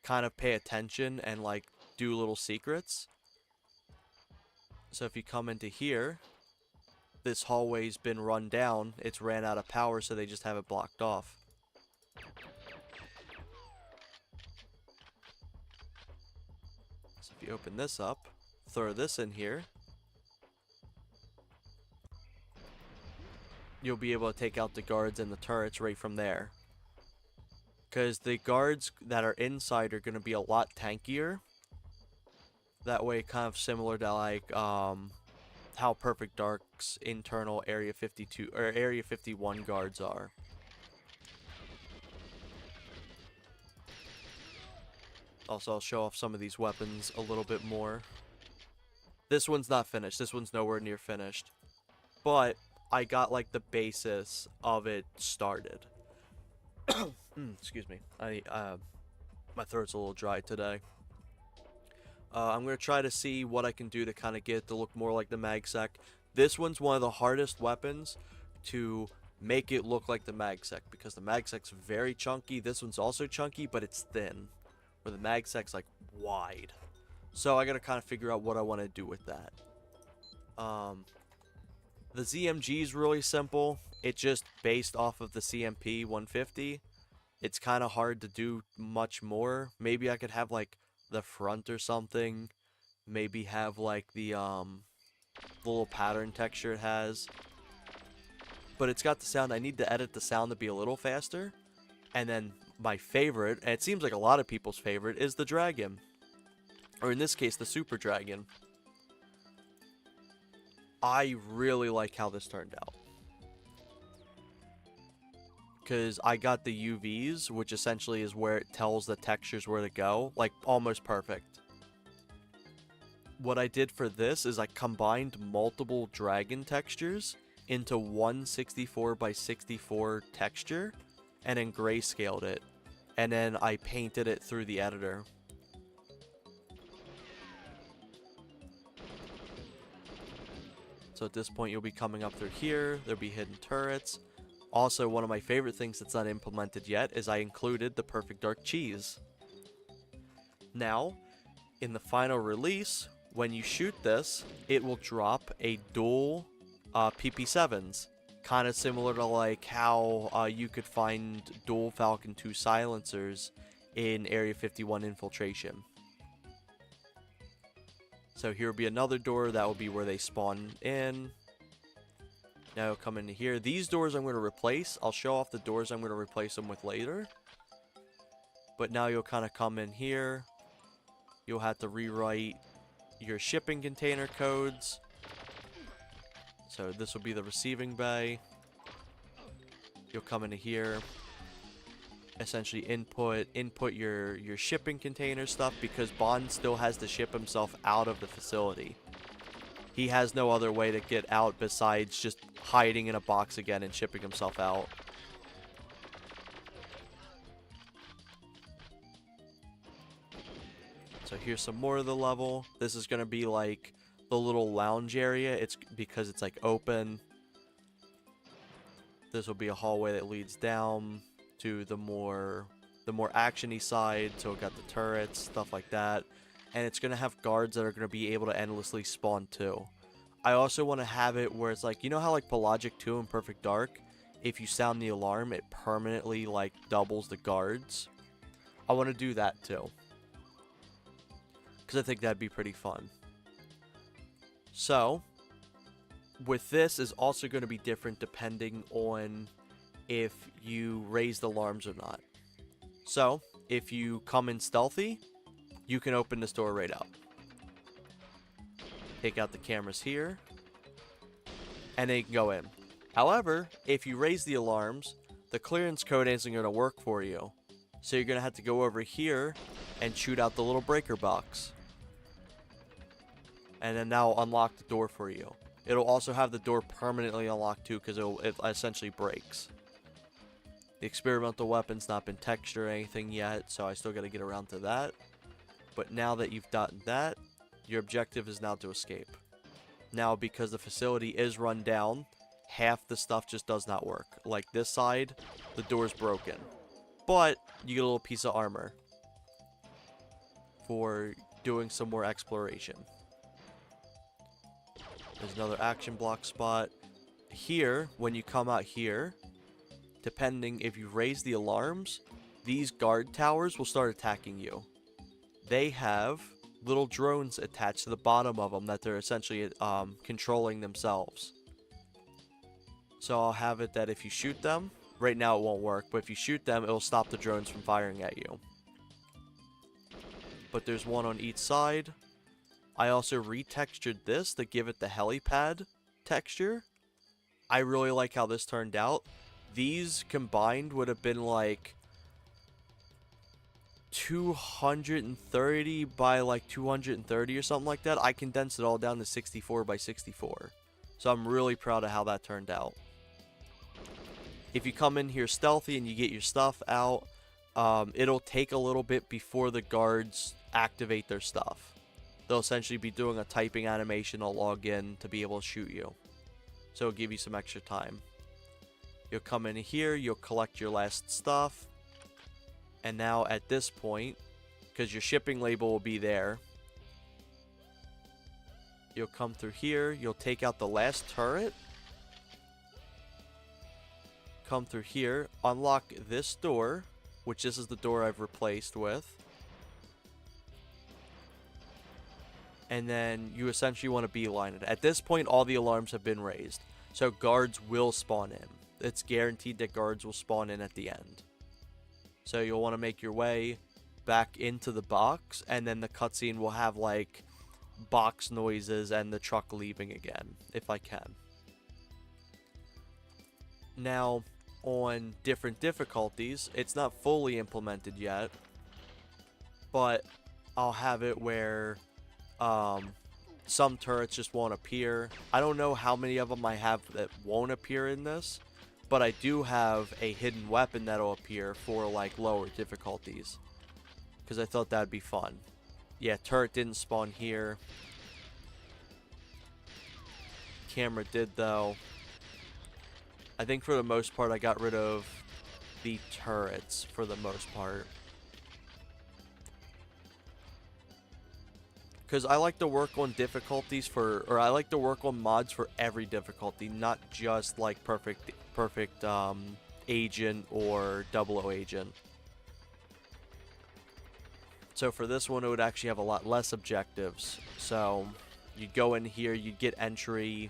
kind of pay attention and like do little secrets. So if you come into here, this hallway's been run down. It's ran out of power, so they just have it blocked off. So if you open this up, throw this in here, you'll be able to take out the guards and the turrets right from there. Because the guards that are inside are going to be a lot tankier. That way, kind of similar to like how Perfect Dark's internal Area 52 or Area 51 guards are. Also, I'll show off some of these weapons a little bit more. This one's not finished. This one's nowhere near finished. But I got like the basis of it started. Excuse me. My throat's a little dry today. I'm going to try to see what I can do to kind of get it to look more like the MagSec. This one's one of the hardest weapons to make it look like the MagSec, because the MagSec's very chunky. This one's also chunky, but it's thin, where the MagSec's like wide. So I got to kind of figure out what I want to do with that. The ZMG is really simple. It's just based off of the CMP 150. It's kind of hard to do much more. Maybe I could have like the front or something. Maybe have like the little pattern texture it has. But it's got the sound. I need to edit the sound to be a little faster. And then my favorite, and it seems like a lot of people's favorite, is the dragon. Or in this case, the super dragon. I really like how this turned out. Because I got the UVs, which essentially is where it tells the textures where to go. Like, almost perfect. What I did for this is I combined multiple dragon textures into one 64 by 64 texture. And then grayscaled it. And then I painted it through the editor. So at this point you'll be coming up through here. There'll be hidden turrets. Also, one of my favorite things that's not implemented yet is I included the Perfect Dark cheese. Now, in the final release, when you shoot this, it will drop a dual PP7s. Kind of similar to like how you could find dual Falcon 2 silencers in Area 51 Infiltration. So here will be another door. That will be where they spawn in. Now you'll come into here. These doors I'm going to replace. I'll show off the doors I'm going to replace them with later. But now you'll kind of come in here. You'll have to rewrite your shipping container codes. So this will be the receiving bay. You'll come into here. Essentially input your shipping container stuff, because Bond still has to ship himself out of the facility. He has no other way to get out besides just hiding in a box again and shipping himself out. So here's some more of the level. This is going to be like the little lounge area. It's because it's like open. This will be a hallway that leads down to the more action-y side. So it got the turrets, stuff like that. And it's going to have guards that are going to be able to endlessly spawn too. I also want to have it where it's like, you know how like Pelagic 2 and Perfect Dark, if you sound the alarm, it permanently like doubles the guards. I want to do that too, because I think that'd be pretty fun. So, with this is also going to be different depending on if you raise the alarms or not. So, if you come in stealthy, you can open this door right up. Take out the cameras here, and then you can go in. However, if you raise the alarms, the clearance code isn't going to work for you. So you're going to have to go over here and shoot out the little breaker box. And then that'll unlock the door for you. It'll also have the door permanently unlocked too, because it essentially breaks. The experimental weapon's not been textured or anything yet, so I still got to get around to that. But now that you've done that, your objective is now to escape. Now, because the facility is run down, half the stuff just does not work. Like this side, the door's broken. But you get a little piece of armor for doing some more exploration. There's another action block spot. Here, when you come out here, depending if you raise the alarms, these guard towers will start attacking you. They have little drones attached to the bottom of them that they're essentially controlling themselves. So I'll have it that if you shoot them, right now it won't work, but if you shoot them, it'll stop the drones from firing at you. But there's one on each side. I also retextured this to give it the helipad texture. I really like how this turned out. These combined would have been like 230 by like 230 or something like that. I condensed it all down to 64 by 64. So I'm really proud of how that turned out. If you come in here stealthy and you get your stuff out, it'll take a little bit before the guards activate their stuff. They'll essentially be doing a typing animation to log in to be able to shoot you. So it'll give you some extra time. You'll come in here, you'll collect your last stuff. And now at this point, because your shipping label will be there, you'll come through here, you'll take out the last turret, come through here, unlock this door, which this is the door I've replaced with, and then you essentially want to beeline it. At this point, all the alarms have been raised, so guards will spawn in. It's guaranteed that guards will spawn in at the end. So you'll want to make your way back into the box, and then the cutscene will have like box noises and the truck leaving again, if I can. Now, on different difficulties, it's not fully implemented yet, but I'll have it where some turrets just won't appear. I don't know how many of them I have that won't appear in this, but I do have a hidden weapon that'll appear for like lower difficulties, because I thought that'd be fun. Yeah, turret didn't spawn here. Camera did though. I think for the most part I got rid of the turrets for the most part, because I like to work on difficulties I like to work on mods for every difficulty, not just like perfect agent or 00 agent. So for this one, it would actually have a lot less objectives. So you'd go in here, you'd get entry,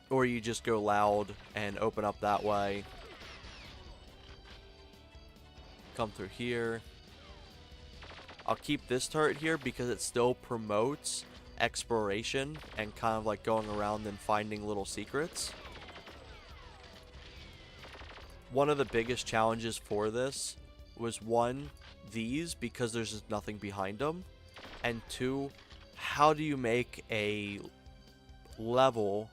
or you just go loud and open up that way. Come through here. I'll keep this turret here because it still promotes exploration and kind of like going around and finding little secrets. One of the biggest challenges for this was, one, these, because there's just nothing behind them, and two, how do you make a level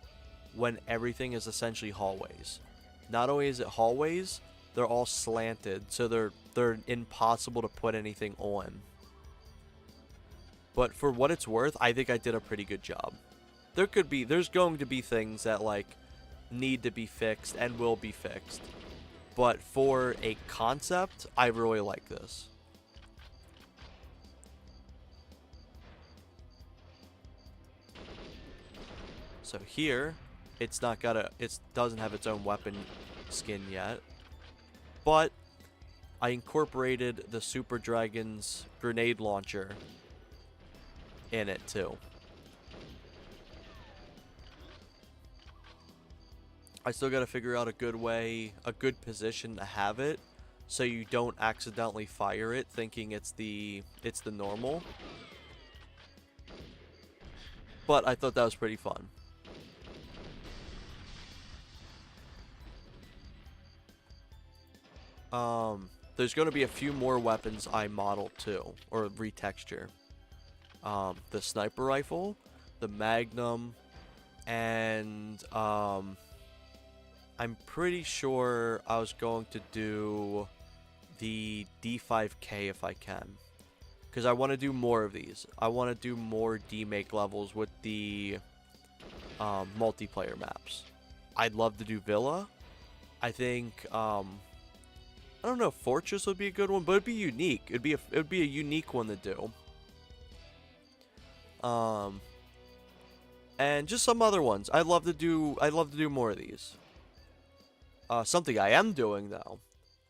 when everything is essentially hallways? Not only is it hallways, they're all slanted, so they're impossible to put anything on. But for what it's worth, I think I did a pretty good job. There's going to be things that like need to be fixed and will be fixed. But for a concept, I really like this. So here, it doesn't have its own weapon skin yet. But I incorporated the Super Dragon's grenade launcher in it too. I still got to figure out a good position to have it, so you don't accidentally fire it thinking it's the normal. But I thought that was pretty fun. There's going to be a few more weapons I model too, or retexture. The sniper rifle, the magnum, and I'm pretty sure I was going to do the D5K if I can, because I want to do more of these. I want to do more D-make levels with the multiplayer maps. I'd love to do Villa. I think I don't know, Fortress would be a good one, but it'd be unique. It'd be a unique one to do. And just some other ones. I'd love to do more of these. Something I am doing though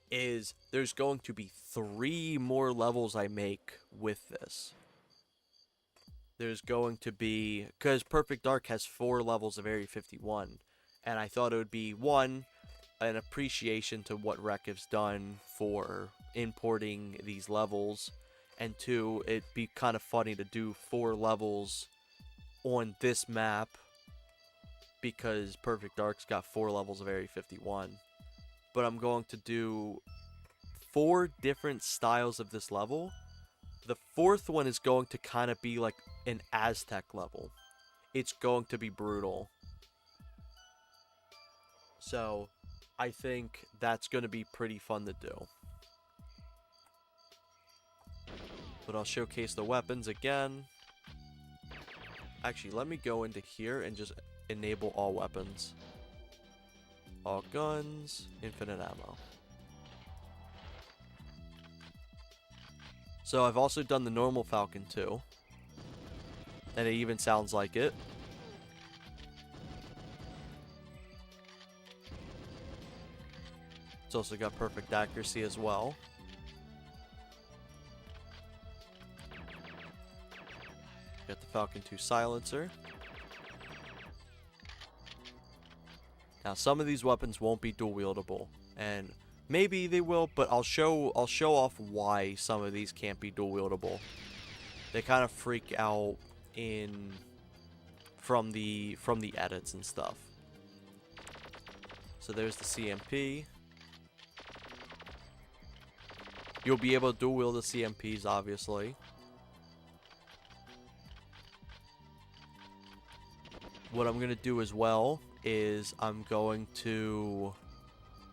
is there's going to be 3 more levels I make with this. There's going to be, because Perfect Dark has 4 levels of Area 51, and I thought it would be, one, an appreciation to what Rec has done for importing these levels, and 2, it'd be kind of funny to do 4 levels on this map because Perfect Dark's got 4 levels of Area 51. But I'm going to do 4 different styles of this level. The 4th one is going to kind of be like an Aztec level. It's going to be brutal. So I think that's going to be pretty fun to do. But I'll showcase the weapons again. Actually, let me go into here and just enable all weapons. All guns, infinite ammo. So I've also done the normal Falcon too. And it even sounds like it. It's also got perfect accuracy as well. Got the Falcon 2 silencer. Now some of these weapons won't be dual wieldable, and maybe they will, but I'll show off why some of these can't be dual wieldable. They kind of freak out from the edits and stuff. So there's the CMP. You'll be able to dual wield the CMPs, obviously. What I'm going to do as well is I'm going to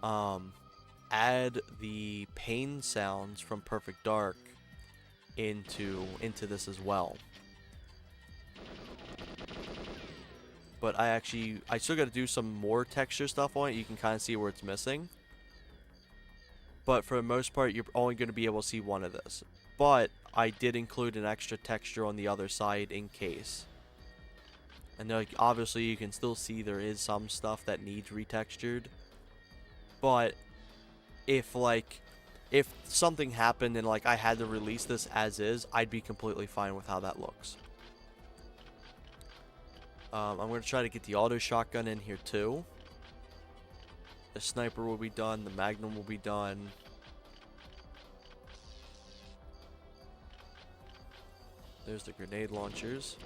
add the pain sounds from Perfect Dark into this as well. But I still got to do some more texture stuff on it. You can kind of see where it's missing. But for the most part, you're only going to be able to see one of this. But I did include an extra texture on the other side in case. And like, obviously you can still see there is some stuff that needs retextured. But if like if something happened and like I had to release this as is, I'd be completely fine with how that looks. I'm going to try to get the auto shotgun in here too. The sniper will be done. The magnum will be done. There's the grenade launchers.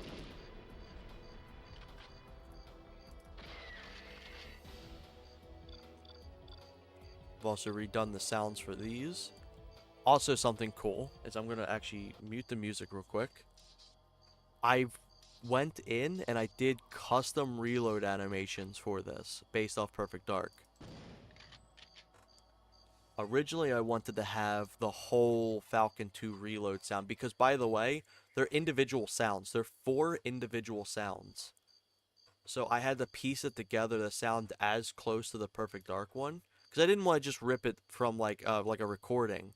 I've also redone the sounds for these. Also, something cool is I'm going to actually mute the music real quick. I went in and I did custom reload animations for this based off Perfect Dark. Originally, I wanted to have the whole Falcon 2 reload sound because, by the way, they're individual sounds. They're 4 individual sounds. So I had to piece it together to sound as close to the Perfect Dark one because I didn't want to just rip it from like a recording.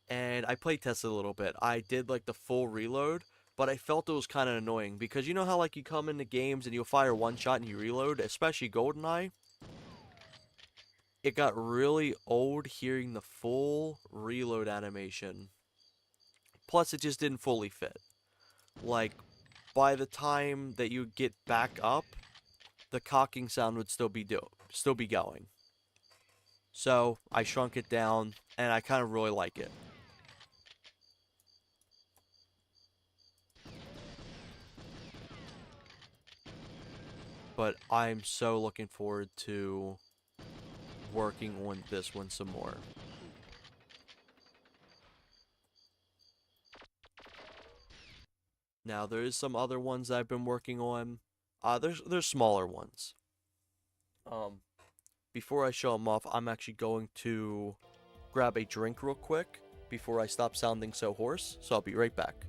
And I play tested a little bit. I did like the full reload, but I felt it was kind of annoying because you know how like you come into games and you'll fire one shot and you reload, especially Goldeneye. It got really old hearing the full reload animation. Plus, it just didn't fully fit. Like, by the time that you get back up, the cocking sound would still be going. So I shrunk it down, and I kind of really like it. But I'm so looking forward to working on this one some more. Now there is some other ones I've been working on. There's smaller ones. Before I show them off, I'm actually going to grab a drink real quick before I stop sounding so hoarse. So I'll be right back.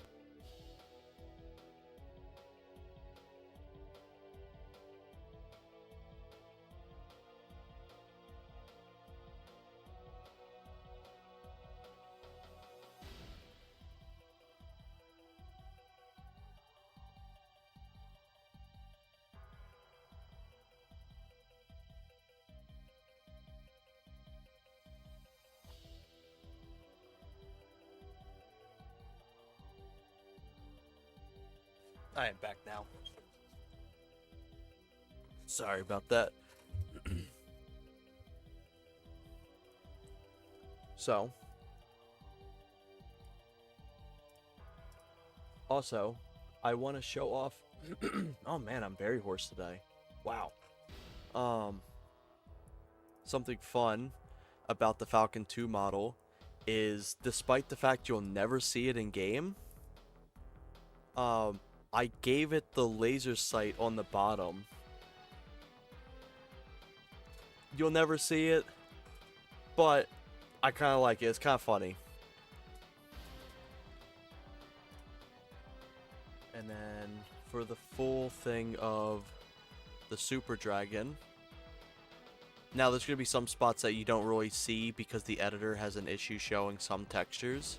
I am back now. Sorry about that. So, also, I want to show off. Oh man, I'm very hoarse today. Wow. Something fun about the Falcon 2 model is, despite the fact you'll never see it in game, I gave it the laser sight on the bottom. You'll never see it, but I kind of like it. It's kind of funny. And then for the full thing of the Super Dragon, now there's going to be some spots that you don't really see because the editor has an issue showing some textures.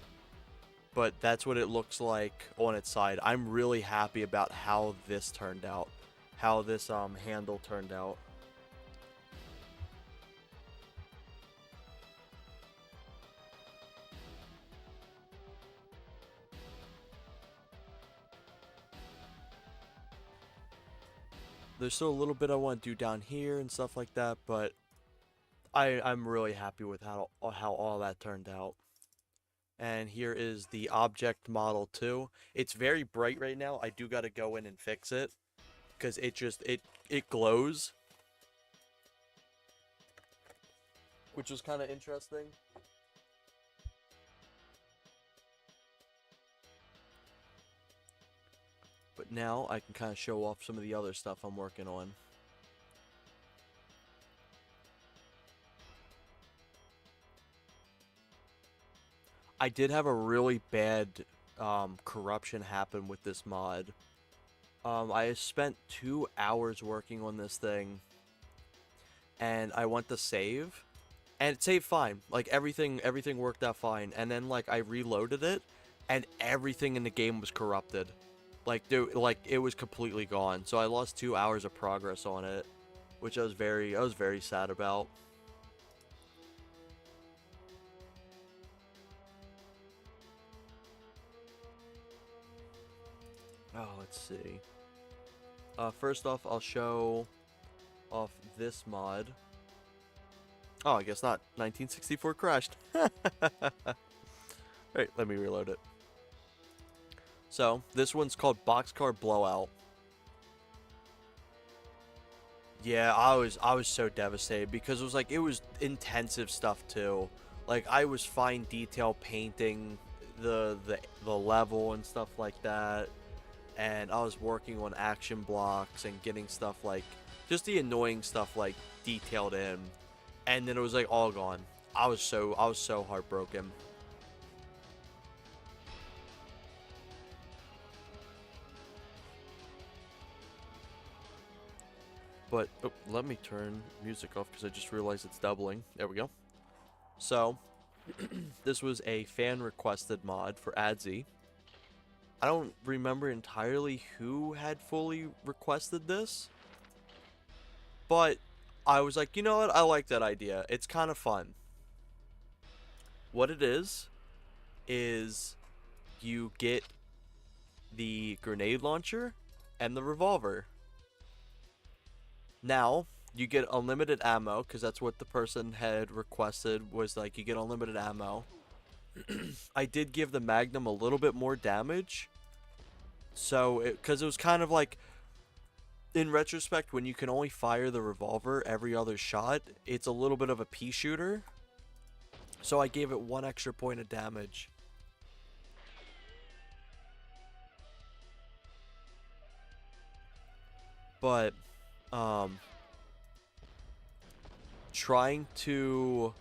But that's what it looks like on its side. I'm really happy about how this turned out. How this handle turned out. There's still a little bit I want to do down here and stuff like that, but I'm really happy with how all that turned out. And here is the object model too. It's very bright right now. I do got to go in and fix it because it glows, which was kind of interesting. But now I can kind of show off some of the other stuff I'm working on. I did have a really bad corruption happen with this mod. I spent 2 hours working on this thing, and I went to save, and it saved fine. Like everything worked out fine. And then like I reloaded it, and everything in the game was corrupted. Like it was completely gone. So I lost 2 hours of progress on it, which I was very sad about. Oh, let's see. First off, I'll show off this mod. Oh, I guess not. 1964 crashed. Alright, let me reload it. So, this one's called Boxcar Blowout. Yeah, I was so devastated because it was intensive stuff too. Like I was fine detail painting the level and stuff like that, and I was working on action blocks and getting stuff like just the annoying stuff like detailed in, and then it was like all gone. I was so heartbroken. But oh, let me turn music off because I just realized it's doubling. There we go. So, this was a fan requested mod for ADSI. I don't remember entirely who had fully requested this, but I was like, you know what? I like that idea. It's kind of fun. What it is you get the grenade launcher and the revolver. Now, you get unlimited ammo, because that's what the person had requested, was like, you get unlimited ammo. I did give the Magnum a little bit more damage. So, because it was kind of like, in retrospect, when you can only fire the revolver every other shot, it's a little bit of a pea shooter. So I gave it 1 extra point of damage. But, trying to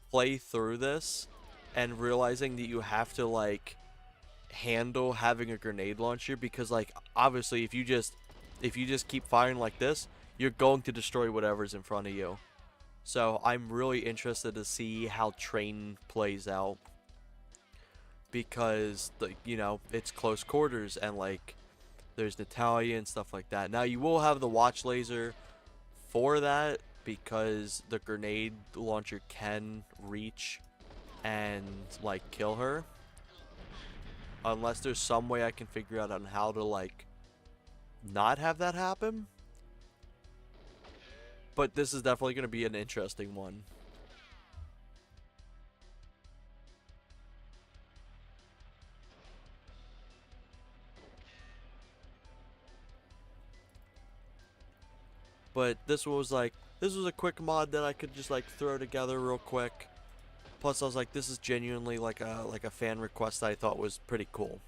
play through this and realizing that you have to like handle having a grenade launcher, because like obviously if you just keep firing like this, you're going to destroy whatever's in front of you. So I'm really interested to see how Train plays out, because like, you know, it's close quarters and like there's Natalia and stuff like that. Now you will have the watch laser for that, because the grenade launcher can reach and like kill her, unless there's some way I can figure out on how to like not have that happen. But this is definitely going to be an interesting one. But this was a quick mod that I could just like throw together real quick. Plus I was like, this is genuinely like a fan request that I thought was pretty cool.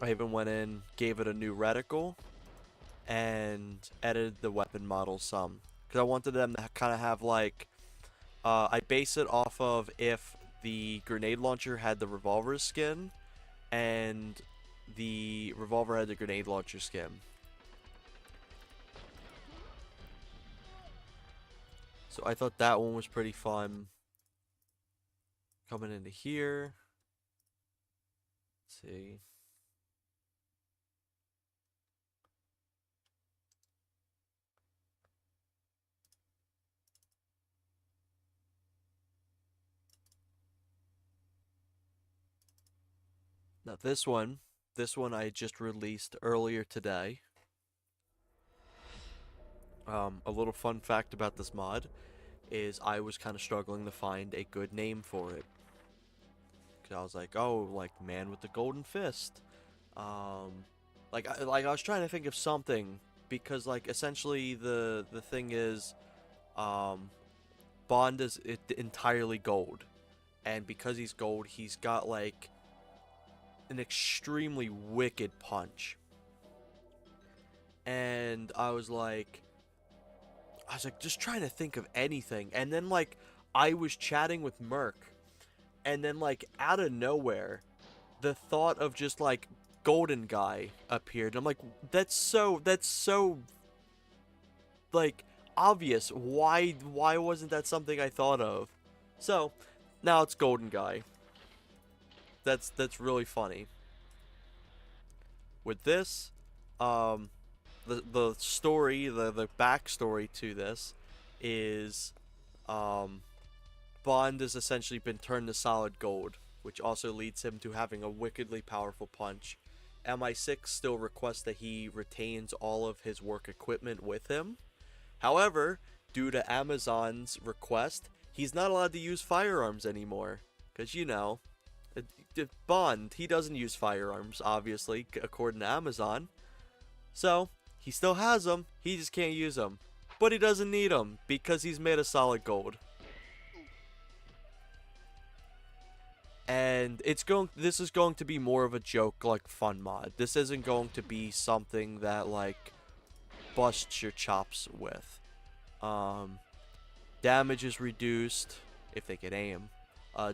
I even went in, gave it a new reticle, and edited the weapon model some, because I wanted them to kind of have like, I base it off of if the grenade launcher had the revolver skin, and the revolver had the grenade launcher skin. So I thought that one was pretty fun. Coming into here. Let's see. Now this one I just released earlier today. A little fun fact about this mod is I was kind of struggling to find a good name for it. Cause I was like, oh, like man with the golden fist. Like I was trying to think of something, because like essentially the thing is, Bond is entirely gold, and because he's gold, he's got like an extremely wicked punch. And I was like just trying to think of anything, and then like I was chatting with Merc, and then like out of nowhere, the thought of just like Golden Guy appeared. I'm like, that's so like obvious. Why wasn't that something I thought of? So now it's Golden Guy. That's really funny. With this, the story, the backstory to this is, Bond has essentially been turned to solid gold which also leads him to having a wickedly powerful punch. MI6 still requests that he retains all of his work equipment with him. However, due to Amazon's request, he's not allowed to use firearms anymore. Because, you know, Bond, he doesn't use firearms, obviously, according to Amazon. So, he still has them, he just can't use them. But he doesn't need them, because he's made of solid gold. And this is going to be more of a joke, like, fun mod. This isn't going to be something that, like, busts your chops with. Damage is reduced, if they can aim.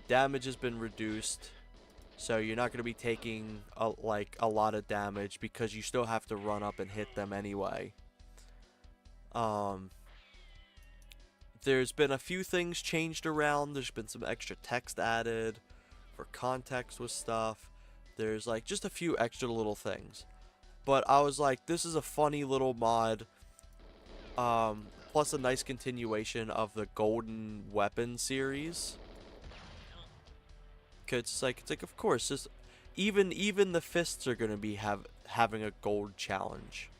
Damage has been reduced, so you're not going to be taking, a lot of damage, because you still have to run up and hit them anyway. There's been a few things changed around. There's been some extra text added for context with stuff. There's like just a few extra little things. But I was like, this is a funny little mod. Plus a nice continuation of the Golden Weapon series. Cause it's like of course, just even the fists are gonna be having a gold challenge.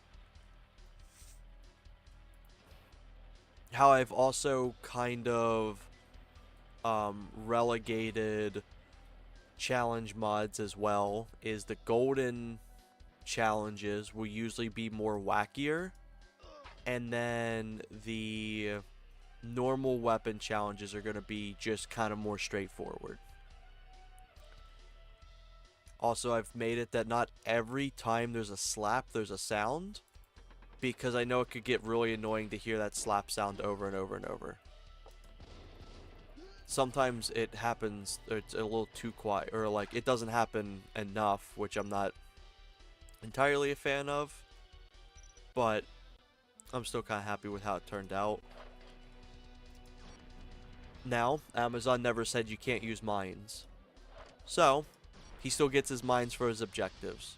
How I've also kind of relegated challenge mods as well is the golden challenges will usually be more wackier, and then the normal weapon challenges are going to be just kind of more straightforward. Also, I've made it that not every time there's a slap there's a sound, because I know it could get really annoying to hear that slap sound over and over and over. Sometimes it happens, or it's a little too quiet, or like it doesn't happen enough, which I'm not entirely a fan of, but I'm still kind of happy with how it turned out. Now, Amazon never said you can't use mines, so he still gets his mines for his objectives.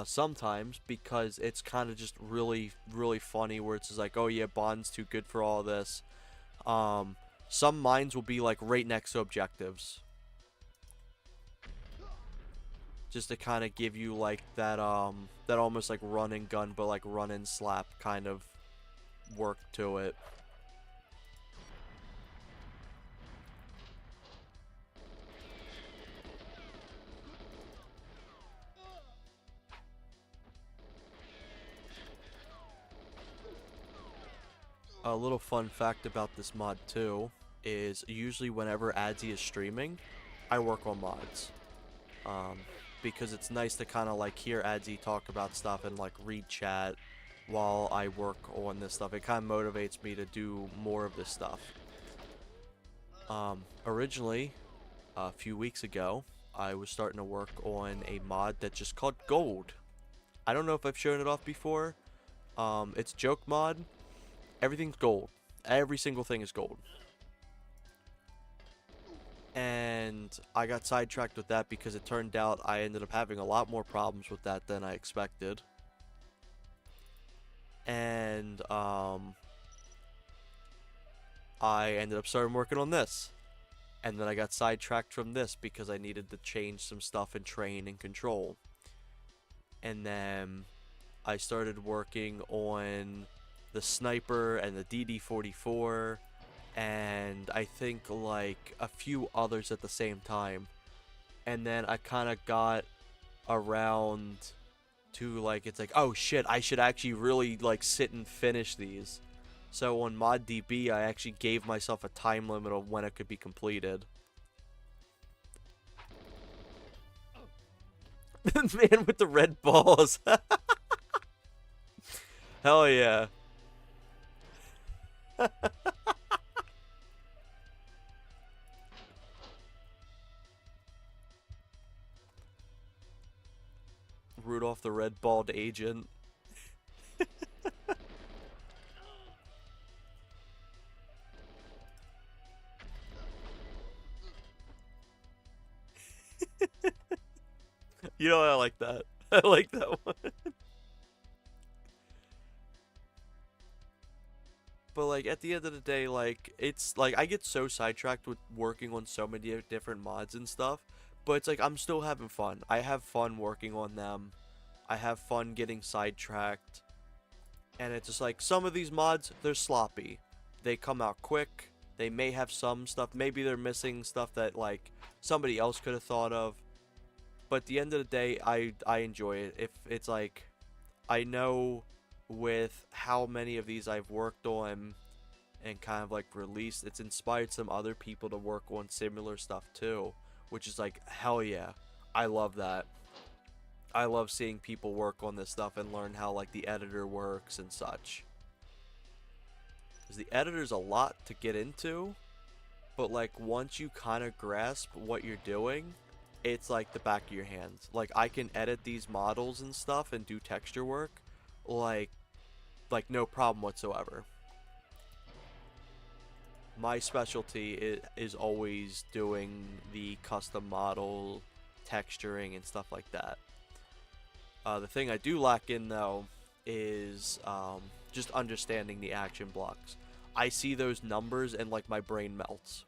Sometimes, because it's kind of just really funny, where it's just like, oh yeah, Bond's too good for all this. Some mines will be like right next to objectives, just to kind of give you like that that almost like run and gun, but like run and slap kind of work to it. A little fun fact about this mod too is usually whenever Adzi is streaming, I work on mods. Because it's nice to kind of like hear Adzi talk about stuff and like read chat while I work on this stuff. It kind of motivates me to do more of this stuff. Originally, a few weeks ago, I was starting to work on a mod that's just called Gold. I don't know if I've shown it off before. It's joke mod. Everything's gold. Every single thing is gold. And I got sidetracked with that because it turned out I ended up having a lot more problems with that than I expected. And I ended up starting working on this. And then I got sidetracked from this because I needed to change some stuff in train and control. And then I started working on the sniper and the DD-44 and I think like a few others at the same time. And then I kind of got around to like, it's like, oh shit, I should actually really like sit and finish these. So on ModDB I actually gave myself a time limit of when it could be completed. Man with the red balls. Hell yeah. Rudolph the red-balled agent. You know, I like that. I like that one. But like at the end of the day, like it's like I get so sidetracked with working on so many different mods and stuff, but it's like I'm still having fun. I have fun working on them. I have fun getting sidetracked. And it's just like some of these mods, they're sloppy. They come out quick. They may have some stuff. Maybe they're missing stuff that like somebody else could have thought of. But at the end of the day, I enjoy it. If it's like I know with how many of these I've worked on and kind of like released, it's inspired some other people to work on similar stuff too, which is like hell yeah. I love that. I love seeing people work on this stuff and learn how like the editor works and such. Because the editor's a lot to get into, but like once you kind of grasp what you're doing, it's like the back of your hands. Like I can edit these models and stuff and do texture work like no problem whatsoever. My specialty is always doing the custom model texturing and stuff like that. The thing I do lack in, though, is just understanding the action blocks. I see those numbers and, like, my brain melts.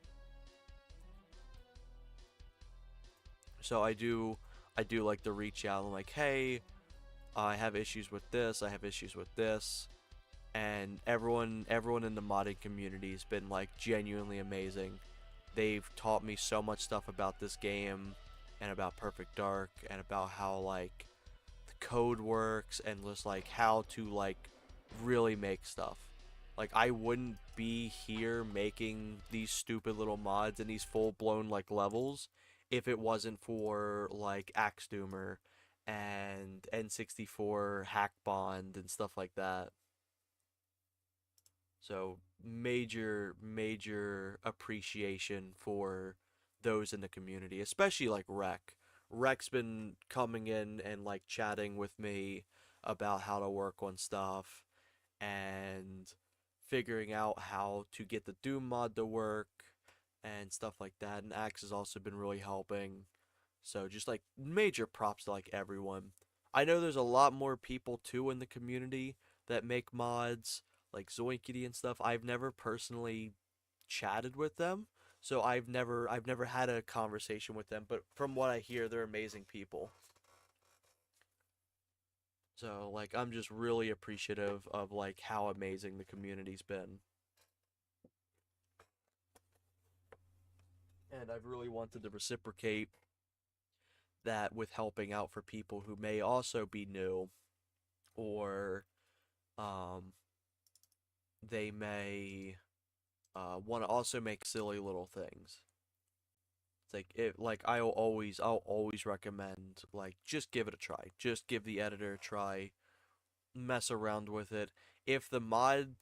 So I do like to reach out and, like, hey, I have issues with this, I have issues with this. And everyone in the modding community has been, like, genuinely amazing. They've taught me so much stuff about this game and about Perfect Dark and about how, like, code works and just like how to like really make stuff. Like I wouldn't be here making these stupid little mods and these full-blown like levels if it wasn't for like Axe Doomer and N64 Hack Bond and stuff like that. So major appreciation for those in the community, especially like Rec. Rec's been coming in and like chatting with me about how to work on stuff and figuring out how to get the Doom mod to work and stuff like that. And Axe has also been really helping. So just like major props to like everyone. I know there's a lot more people too in the community that make mods like Zoinkity and stuff. I've never personally chatted with them. So I've never had a conversation with them, but from what I hear, they're amazing people. So like I'm just really appreciative of like how amazing the community's been. And I've really wanted to reciprocate that with helping out for people who may also be new or um they may want to also make silly little things. It's like I'll always recommend like just give it a try. Just give the editor a try. Mess around with it. If the mod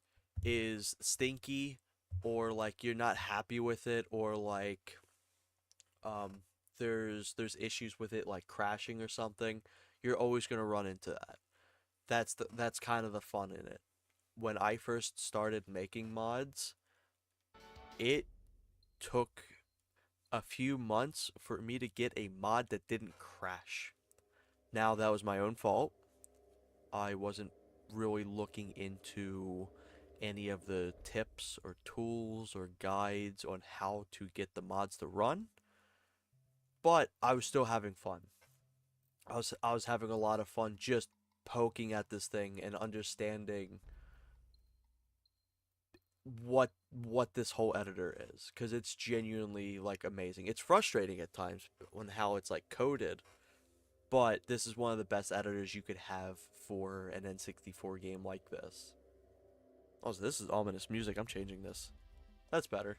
is stinky or like you're not happy with it or like um there's issues with it like crashing or something, you're always going to run into that. That's kind of the fun in it. When I first started making mods, it took a few months for me to get a mod that didn't crash. Now, that was my own fault. I wasn't really looking into any of the tips or tools or guides on how to get the mods to run, but I was still having fun. I was having a lot of fun just poking at this thing and understanding what this whole editor is, because it's genuinely like amazing. It's frustrating at times on how it's like coded, but this is one of the best editors you could have for an N64 game like this. Oh, so this is ominous music. I'm changing this. That's better.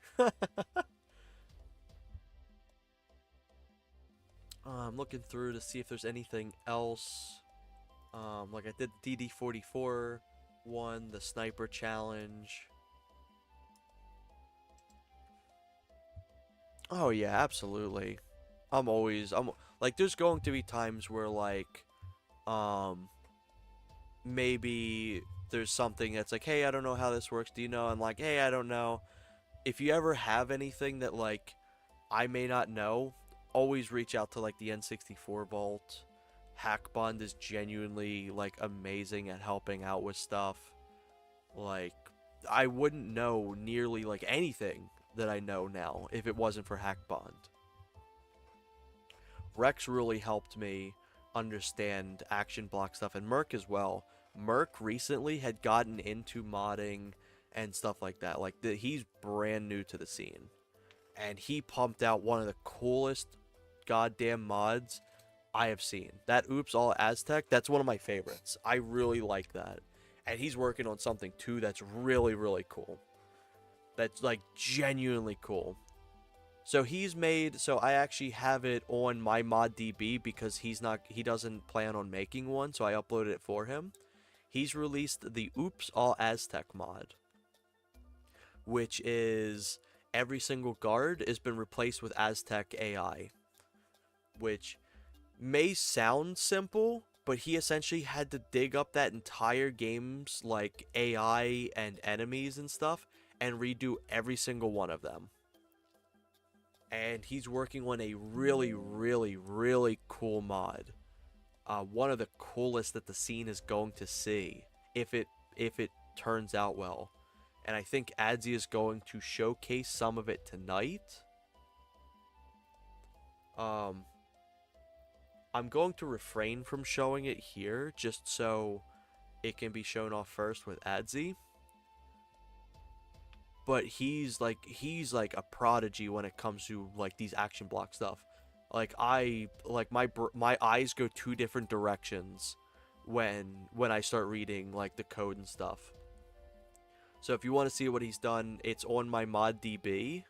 I'm looking through to see if there's anything else. Like I did the DD44 one, the sniper challenge. Oh yeah, absolutely. I'm like there's going to be times where like um maybe there's something that's like, "Hey, I don't know how this works. Do you know?" I'm like, "Hey, I don't know." If you ever have anything that like I may not know, always reach out to like the N64 vault. Hackbond is genuinely like amazing at helping out with stuff. Like I wouldn't know nearly like anything that I know now if it wasn't for Hackbond. Rex really helped me understand action block stuff, and Merc as well. Merc recently had gotten into modding and stuff like that. Like he's brand new to the scene, and he pumped out one of the coolest goddamn mods I have seen. That Oops All Aztec, that's one of my favorites. I really like that. And he's working on something too that's really, really cool. That's like genuinely cool. So he's made, so I actually have it on my mod DB because he doesn't plan on making one, so I uploaded it for him. He's released the Oops All Aztec mod, which is every single guard has been replaced with Aztec AI, which may sound simple, but he essentially had to dig up that entire game's like AI and enemies and stuff and redo every single one of them. And he's working on a really, really, really cool mod. One of the coolest that the scene is going to see if it turns out well. And I think Adzi is going to showcase some of it tonight. I'm going to refrain from showing it here just so it can be shown off first with Adzi. But he's like a prodigy when it comes to like these action block stuff. Like my eyes go two different directions when I start reading like the code and stuff. So if you want to see what he's done, it's on my mod DB,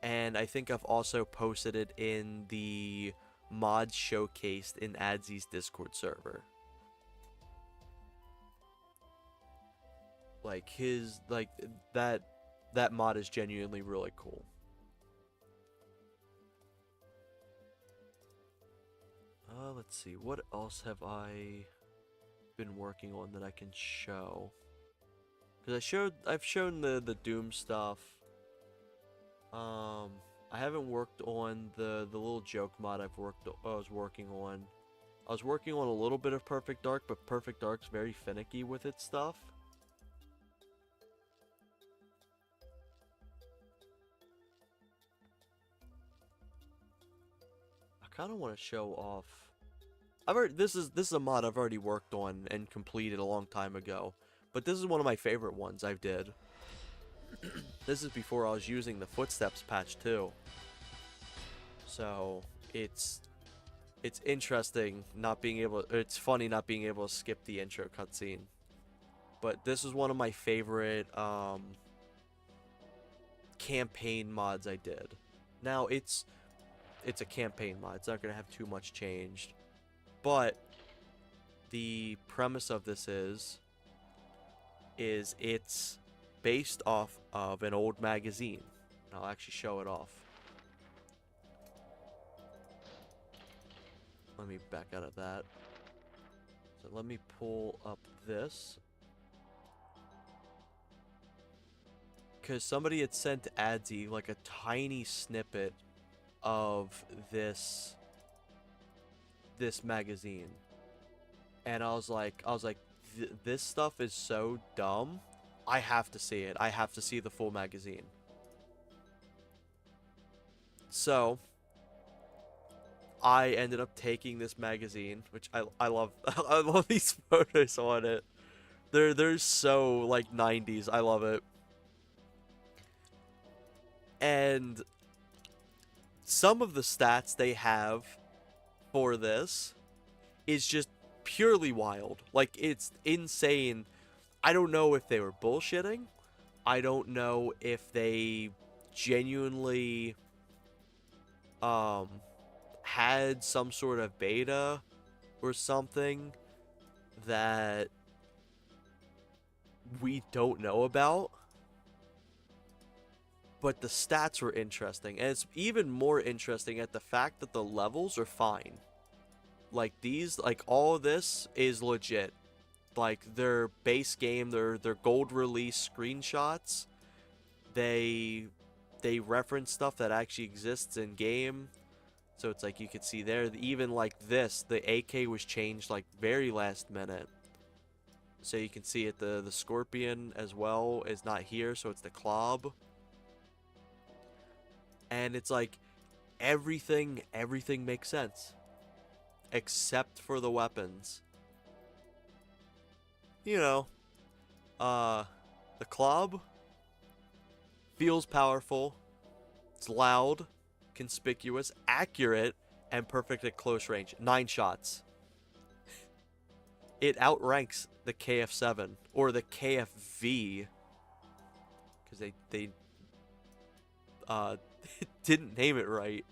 and I think I've also posted it in the mod showcased in Adzi's Discord server. Like that mod is genuinely really cool. Let's see, what else have I been working on that I can show? Because I've shown the Doom stuff. I haven't worked on the little joke mod I was working on. I was working on a little bit of Perfect Dark, but Perfect Dark's very finicky with its stuff. I kind of want to show off. This is a mod I've already worked on and completed a long time ago, but this is one of my favorite ones I've did. This is before I was using the footsteps patch too. So it's interesting not being able. It's funny not being able to skip the intro cutscene. But this is one of my favorite campaign mods I did. Now it's a campaign mod. It's not gonna have too much changed. But the premise of this is it's based off of an old magazine. I'll actually show it off. Let me back out of that. So let me pull up this. Because somebody had sent Adzi like a tiny snippet of this magazine. And I was like, this stuff is so dumb. I have to see it. I have to see the full magazine. So I ended up taking this magazine, which I love. I love these photos on it. They're so like 90s. I love it. And some of the stats they have for this is just purely wild. Like, it's insane. I don't know if they were bullshitting. I don't know if they genuinely had some sort of beta or something that we don't know about. But the stats were interesting, and it's even more interesting at the fact that the levels are fine. Like these, like all of this is legit. Like their base game, their gold release screenshots, they reference stuff that actually exists in game. So it's like you could see there, even like this, the AK was changed like very last minute. So you can see it, the scorpion as well is not here, so it's the Clob. And it's like everything makes sense. Except for the weapons. You know, the Clob feels powerful. It's loud, conspicuous, accurate, and perfect at close range. 9 shots. It outranks the KF7 or the KFV because they didn't name it right.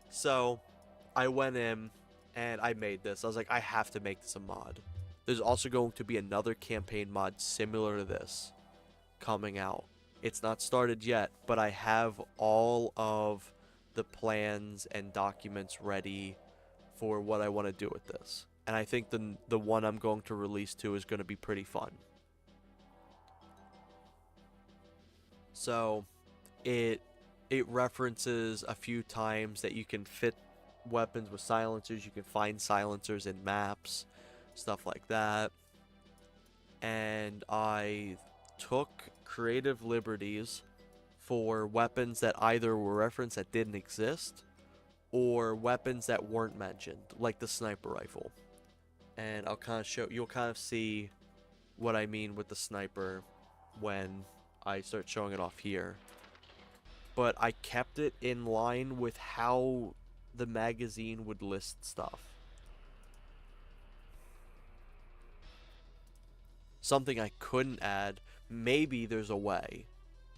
So I went in and I made this. I was like, I have to make this a mod. There's also going to be another campaign mod similar to this coming out. It's not started yet, but I have all of the plans and documents ready for what I want to do with this. And I think the one I'm going to release to is going to be pretty fun. So it references a few times that you can fit weapons with silencers. You can find silencers in maps, stuff like that. And I took creative liberties for weapons that either were referenced that didn't exist or weapons that weren't mentioned, like the sniper rifle. And I'll kind of show, you'll kind of see what I mean with the sniper when I start showing it off here. But I kept it in line with how the magazine would list stuff. Something I couldn't add, maybe there's a way.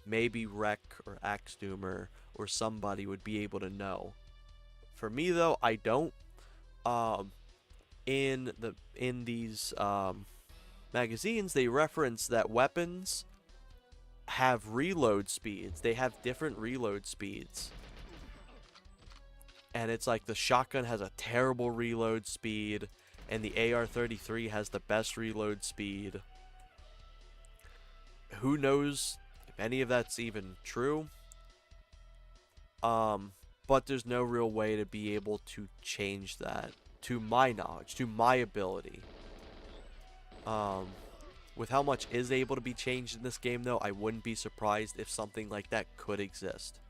Maybe Rec or Axedoomer or somebody would be able to know. For me though, I don't. In these magazines, they reference that weapons have reload speeds. They have different reload speeds. And it's like the shotgun has a terrible reload speed, and the AR-33 has the best reload speed. Who knows if any of that's even true? But there's no real way to be able to change that, to my knowledge, to my ability. With how much is able to be changed in this game, though, I wouldn't be surprised if something like that could exist.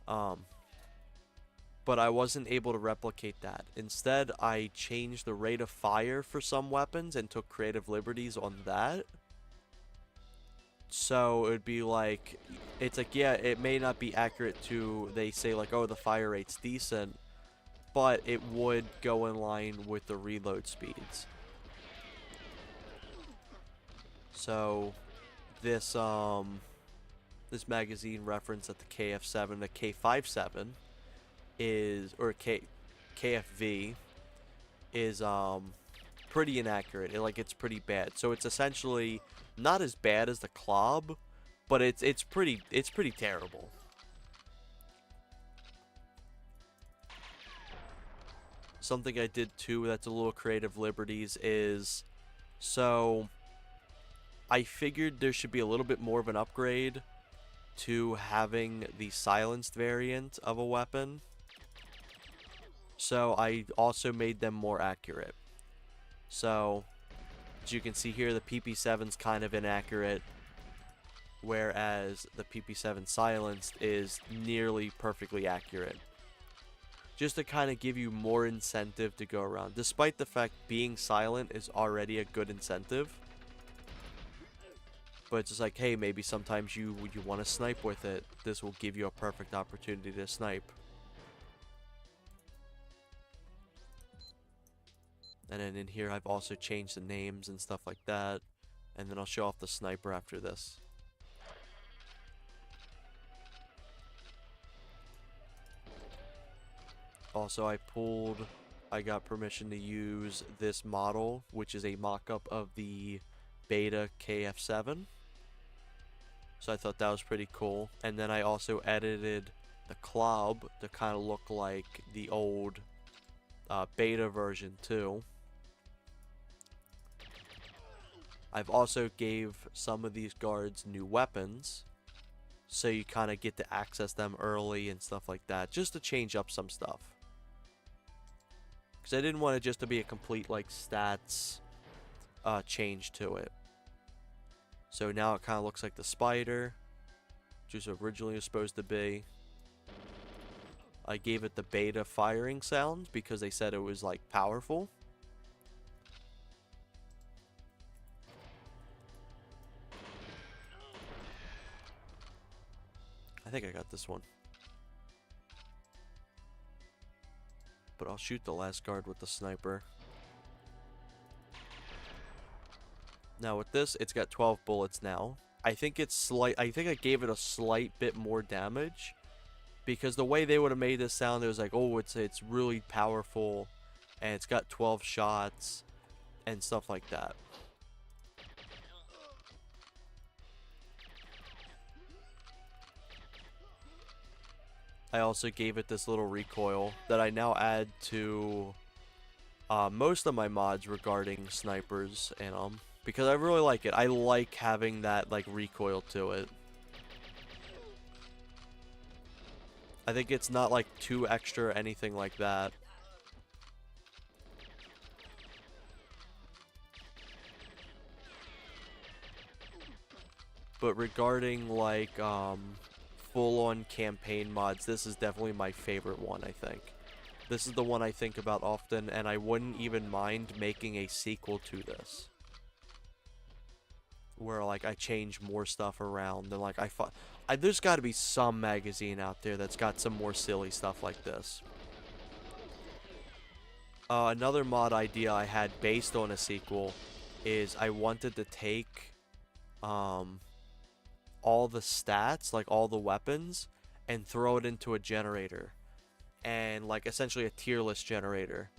But I wasn't able to replicate that. Instead, I changed the rate of fire for some weapons and took creative liberties on that. So it would be like, it's like, yeah, it may not be accurate to, they say like, oh, the fire rate's decent, but it would go in line with the reload speeds. So this this magazine reference at the KF7, the K57 is, or KFV is pretty inaccurate. It's pretty bad. So it's essentially not as bad as the Clob, but it's pretty terrible. Something I did too that's a little creative liberties is, so I figured there should be a little bit more of an upgrade to having the silenced variant of a weapon. So I also made them more accurate. So as you can see here, the PP7's kind of inaccurate, whereas the PP7 silenced is nearly perfectly accurate. Just to kind of give you more incentive to go around. Despite the fact being silent is already a good incentive. But it's just like, hey, maybe sometimes you want to snipe with it. This will give you a perfect opportunity to snipe. And then in here, I've also changed the names and stuff like that. And then I'll show off the sniper after this. Also, I got permission to use this model, which is a mock-up of the beta KF7. So I thought that was pretty cool. And then I also edited the Clob to kind of look like the old beta version too. I've also gave some of these guards new weapons, so you kind of get to access them early and stuff like that, just to change up some stuff. because I didn't want it just to be a complete like stats change to it. So now it kind of looks like the spider, which was originally supposed to be. I gave it the beta firing sound because they said it was like powerful. I think I got this one. But I'll shoot the last guard with the sniper. Now with this, it's got 12 bullets now. I think it's slight. I think I gave it a slight bit more damage, because the way they would have made this sound, it was like, oh, it's really powerful, and it's got 12 shots, and stuff like that. I also gave it this little recoil that I now add to most of my mods regarding snipers and because I really like it. I like having that like recoil to it. I think it's not like too extra or anything like that. But regarding like full-on campaign mods, this is definitely my favorite one, I think. This is the one I think about often, and I wouldn't even mind making a sequel to this, where like I change more stuff around, and like there's got to be some magazine out there that's got some more silly stuff like this. Another mod idea I had based on a sequel is I wanted to take all the stats, like all the weapons, and throw it into a generator, and like essentially a tier list generator,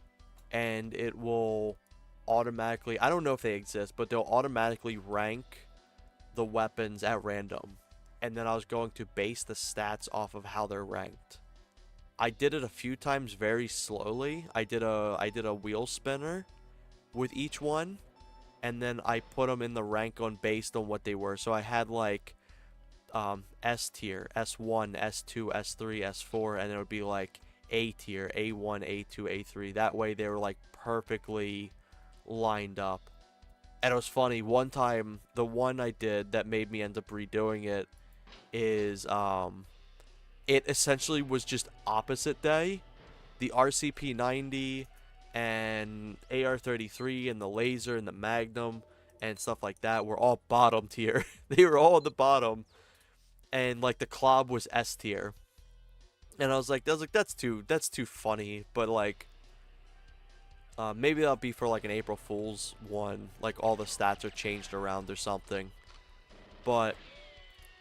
and it will automatically, I don't know if they exist, but they'll automatically rank the weapons at random, and then I was going to base the stats off of how they're ranked. I did it a few times very slowly. I did a wheel spinner with each one, and then I put them in the rank on based on what they were. So I had like S tier, S1, S2, S3, S4, and it would be like A tier, A1, A2, A3. That way they were like perfectly lined up. And it was funny, one time, the one I did that made me end up redoing it is it essentially was just opposite day. The RCP 90 and AR 33 and the laser and the Magnum and stuff like that were all bottom tier. They were all at the bottom, and like the Clob was S tier. And I was like that's too funny. But like maybe that'll be for like an April Fool's one, like all the stats are changed around or something. But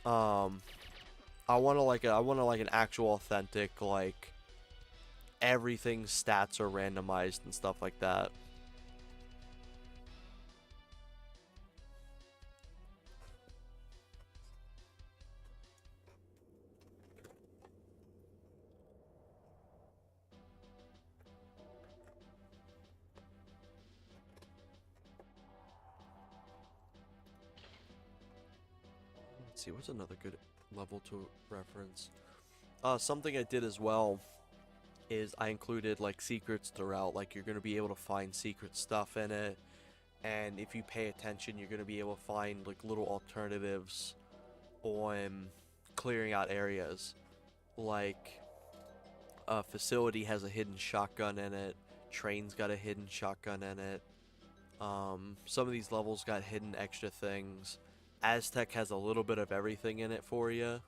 I want an actual authentic, like everything's stats are randomized and stuff like that. Let's see, what's another good level to reference? Something I did as well is I included like secrets throughout. Like you're gonna be able to find secret stuff in it, and if you pay attention, you're gonna be able to find like little alternatives on clearing out areas. Like a facility has a hidden shotgun in it. Train's got a hidden shotgun in it. Some of these levels got hidden extra things. Aztec has a little bit of everything in it for you.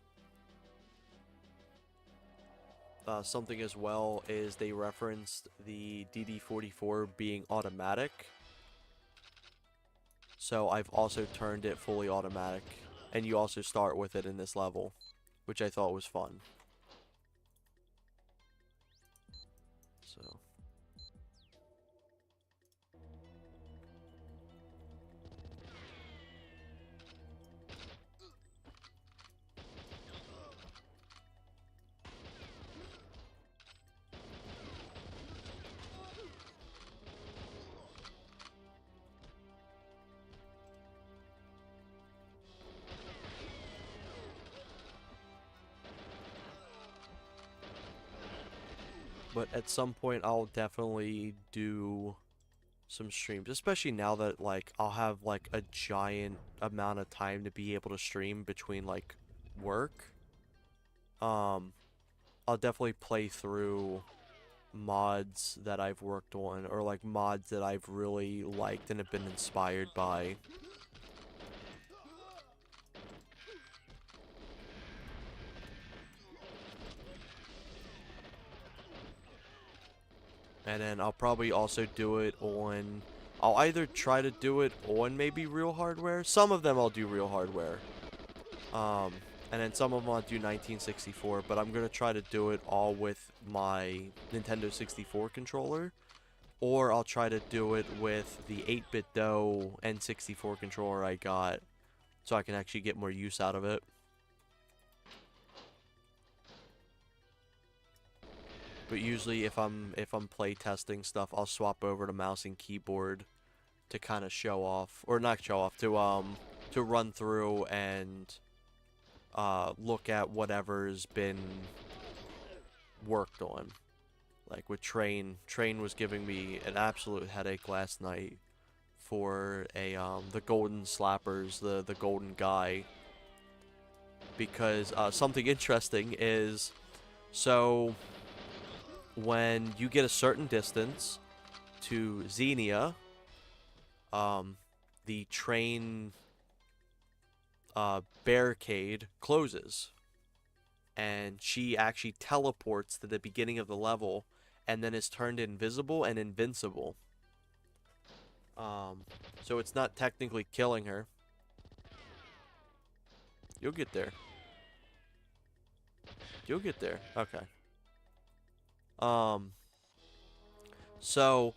Something as well is they referenced the DD44 being automatic. So I've also turned it fully automatic. And you also start with it in this level, which I thought was fun. So But at some point, I'll definitely do some streams, especially now that like I'll have like a giant amount of time to be able to stream between like work. Um, I'll definitely play through mods that I've worked on, or like mods that I've really liked and have been inspired by. And then I'll probably also do it on, I'll either try to do it on maybe real hardware. Some of them I'll do real hardware. Um, and then some of them I'll do 1964, but I'm going to try to do it all with my Nintendo 64 controller. Or I'll try to do it with the 8-bit DOE N64 controller I got, so I can actually get more use out of it. But usually if I'm play testing stuff, I'll swap over to mouse and keyboard to kind of show off, or not show off, to run through and look at whatever's been worked on. Like with Train was giving me an absolute headache last night for a the Golden Slappers, the Golden Guy, because something interesting is, so when you get a certain distance to Xenia, the train barricade closes, and she actually teleports to the beginning of the level and then is turned invisible and invincible. So it's not technically killing her. You'll get there. You'll get there. Okay. So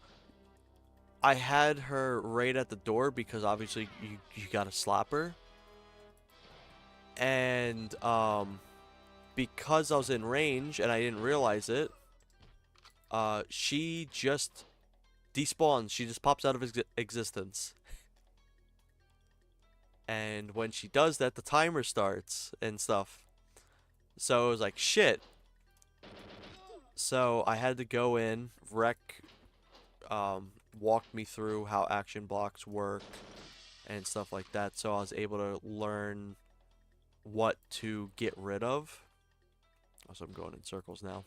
I had her right at the door because obviously you gotta slap her. And because I was in range and I didn't realize it, she just despawns. She just pops out of existence. And when she does that, the timer starts and stuff. So it was like, shit. So I had to go in, walked me through how action blocks work and stuff like that. So I was able to learn what to get rid of. Also, I'm going in circles now.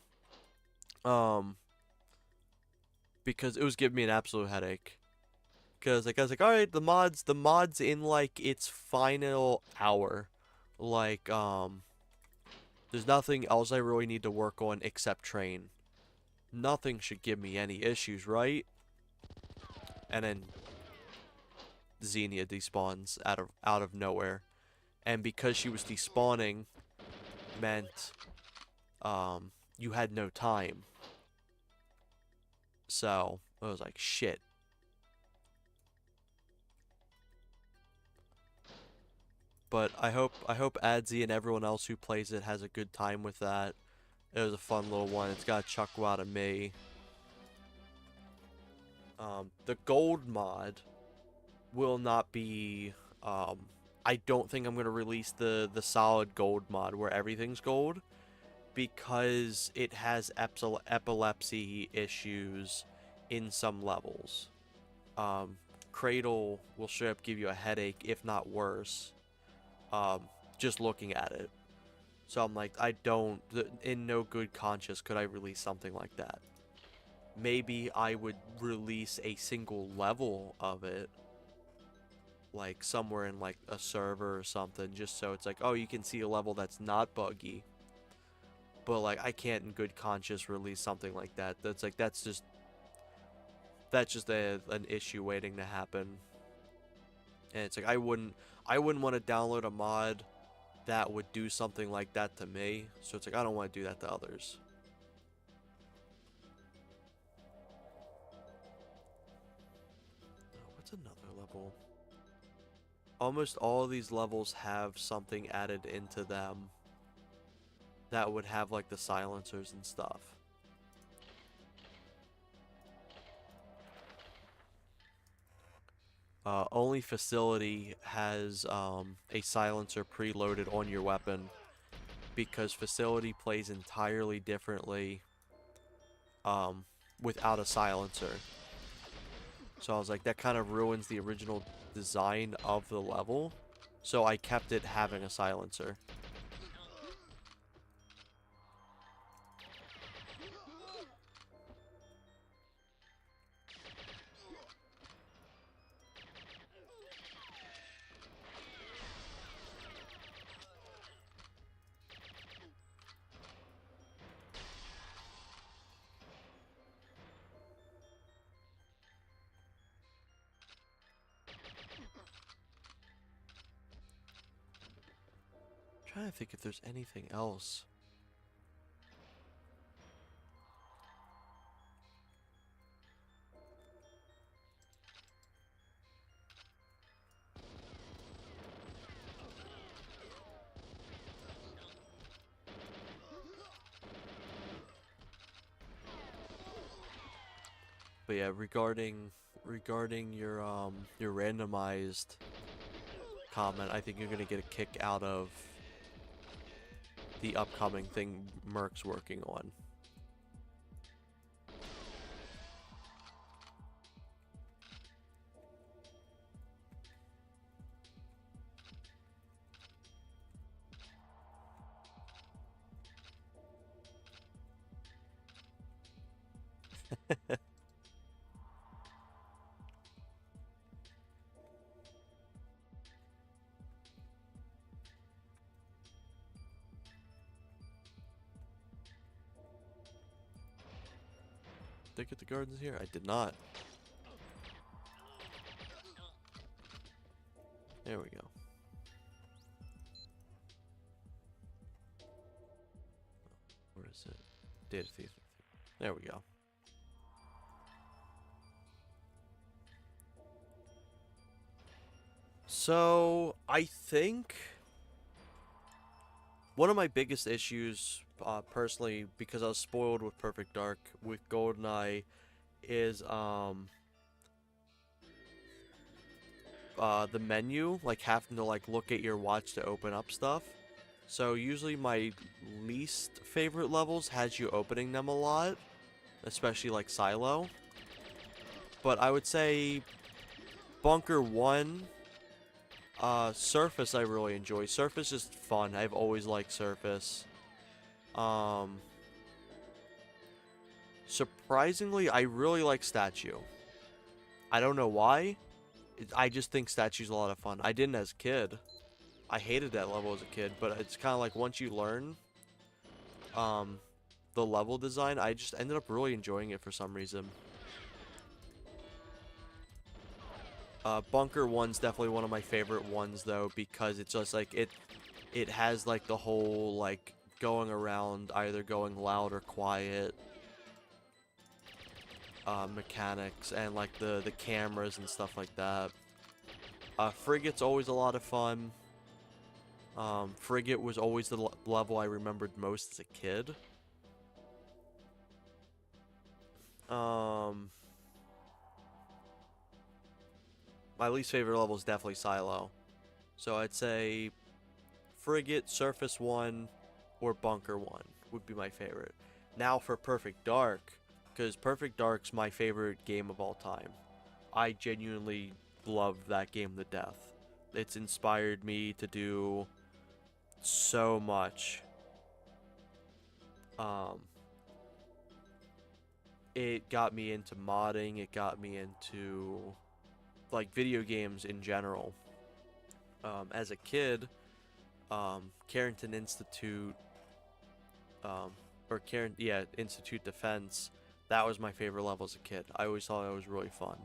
Because it was giving me an absolute headache. Because like I was like, all right, the mods in like its final hour, like there's nothing else I really need to work on except train. Nothing should give me any issues, right? And then Xenia despawns out of nowhere, and because she was despawning, meant you had no time. So I was like, shit. But I hope Adzi and everyone else who plays it has a good time with that. It was a fun little one. It's got a chuckle out of me. The gold mod will not be. I don't think I'm gonna release the solid gold mod where everything's gold, because it has epilepsy issues in some levels. Cradle will straight up give you a headache, if not worse. Just looking at it. So I'm like, in no good conscience could I release something like that. Maybe I would release a single level of it, like somewhere in like a server or something, just so it's like, oh, you can see a level that's not buggy. But like, I can't in good conscience release something like that. That's like, that's just an issue waiting to happen. And it's like, I wouldn't want to download a mod that would do something like that to me. So it's like, I don't want to do that to others. Oh, what's another level? Almost all of these levels have something added into them that would have like the silencers and stuff. Only Facility has a silencer preloaded on your weapon, because Facility plays entirely differently without a silencer. So I was like, that kind of ruins the original design of the level. So I kept it having a silencer. I'm trying to think if there's anything else. But yeah, regarding your randomized comment, I think you're gonna get a kick out of the upcoming thing Merc's working on. Did I get the gardens here? I did not. There we go. Where is it? Data thief. There we go. So, I think one of my biggest issues, personally, because I was spoiled with Perfect Dark, with Goldeneye, is, the menu, like, having to, like, look at your watch to open up stuff. So, usually my least favorite levels has you opening them a lot, especially, like, Silo. But I would say Bunker 1... Surface I really enjoy. Surface is fun. I've always liked Surface. Surprisingly, I really like Statue. I don't know why. I just think Statue's a lot of fun. I didn't as a kid. I hated that level as a kid, but it's kind of like once you learn, the level design, I just ended up really enjoying it for some reason. Bunker 1's definitely one of my favorite ones, though, because it's just, like, it has, like, the whole, like, going around, either going loud or quiet, mechanics, and, like, the cameras and stuff like that. Frigate's always a lot of fun. Frigate was always the level I remembered most as a kid. My least favorite level is definitely Silo. So I'd say Frigate, Surface 1, or Bunker 1 would be my favorite. Now for Perfect Dark, because Perfect Dark's my favorite game of all time. I genuinely love that game to death. It's inspired me to do so much. It got me into modding, it got me into, like, video games in general. As a kid, Carrington Institute, Institute Defense, that was my favorite level as a kid. I always thought it was really fun.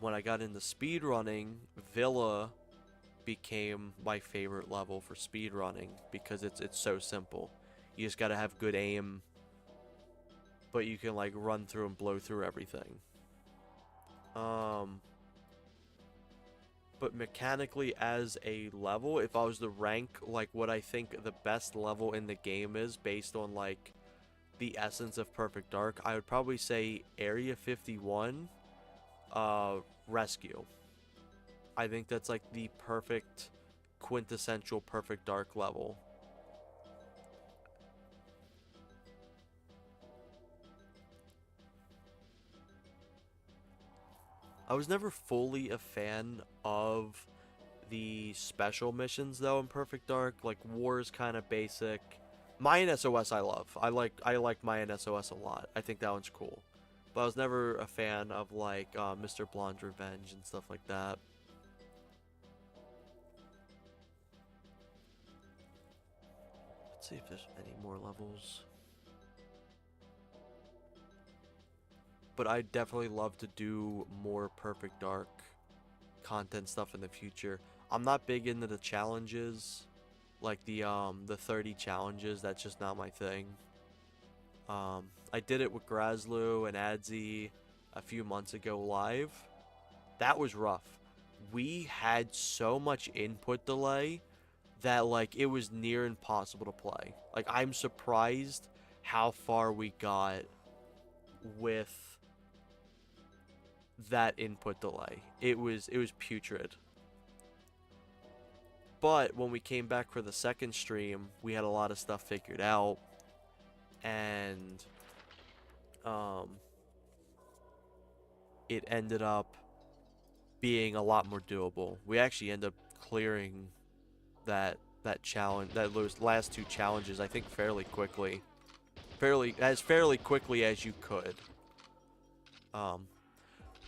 When I got into speedrunning, Villa became my favorite level for speedrunning because it's so simple. You just gotta have good aim, but you can, like, run through and blow through everything. But mechanically as a level, if I was to rank, like, what I think the best level in the game is based on, like, the essence of Perfect Dark, I would probably say Area 51, Rescue. I think that's, like, the perfect, quintessential Perfect Dark level. I was never fully a fan of the special missions though in Perfect Dark. Like War is kind of basic. Mayan SOS I love. I like Mayan SOS a lot. I think that one's cool. But I was never a fan of like Mr. Blonde's Revenge and stuff like that. Let's see if there's any more levels. But I'd definitely love to do more Perfect Dark content stuff in the future. I'm not big into the challenges, like the 30 challenges. That's just not my thing. I did it with Grazlu and Adzi a few months ago live. That was rough. We had so much input delay that like it was near impossible to play. Like I'm surprised how far we got with that input delay. It was putrid. But when we came back for the second stream, we had a lot of stuff figured out, and it ended up being a lot more doable. We actually ended up clearing that challenge, those last two challenges, I think fairly quickly. Fairly quickly as you could.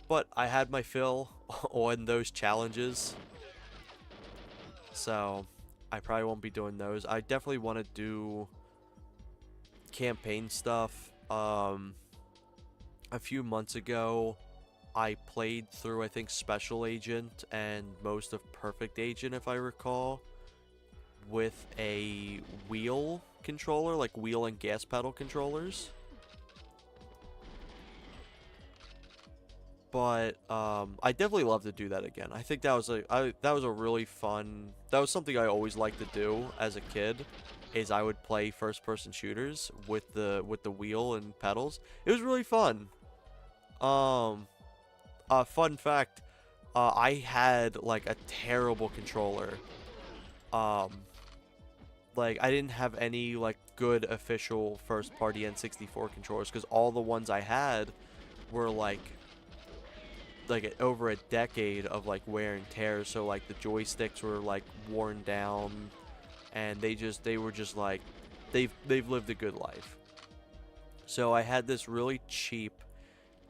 But I had my fill on those challenges, so I probably won't be doing those. I definitely want to do campaign stuff. A few months ago, I played through, I think, Special Agent and most of Perfect Agent, if I recall, with a wheel controller, like wheel and gas pedal controllers. But I definitely love to do that again. I think that was a really fun. That was something I always liked to do as a kid. Is I would play first-person shooters with the wheel and pedals. It was really fun. Fun fact, I had like a terrible controller. Like I didn't have any like good official first-party N64 controllers because all the ones I had were like over a decade of like wear and tear, so like the joysticks were like worn down, and they were just like they've lived a good life. So I had this really cheap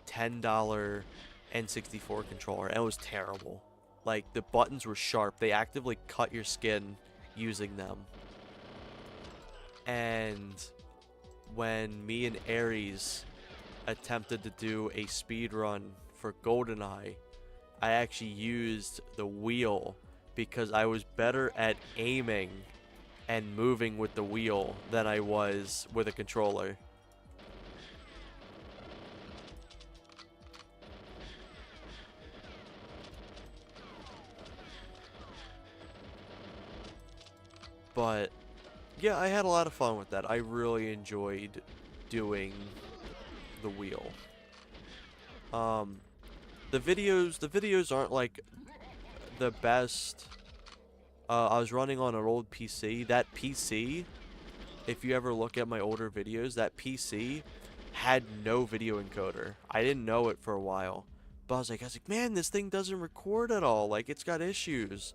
$10 N64 controller, and it was terrible. Like the buttons were sharp, they actively cut your skin using them. And when me and Aries attempted to do a speed run for Goldeneye, I actually used the wheel because I was better at aiming and moving with the wheel than I was with a controller. But yeah, I had a lot of fun with that. I really enjoyed doing the wheel. The videos aren't like the best. I was running on an old PC. That PC, if you ever look at my older videos, that PC had no video encoder. I didn't know it for a while, but I was like, man, this thing doesn't record at all. Like, it's got issues.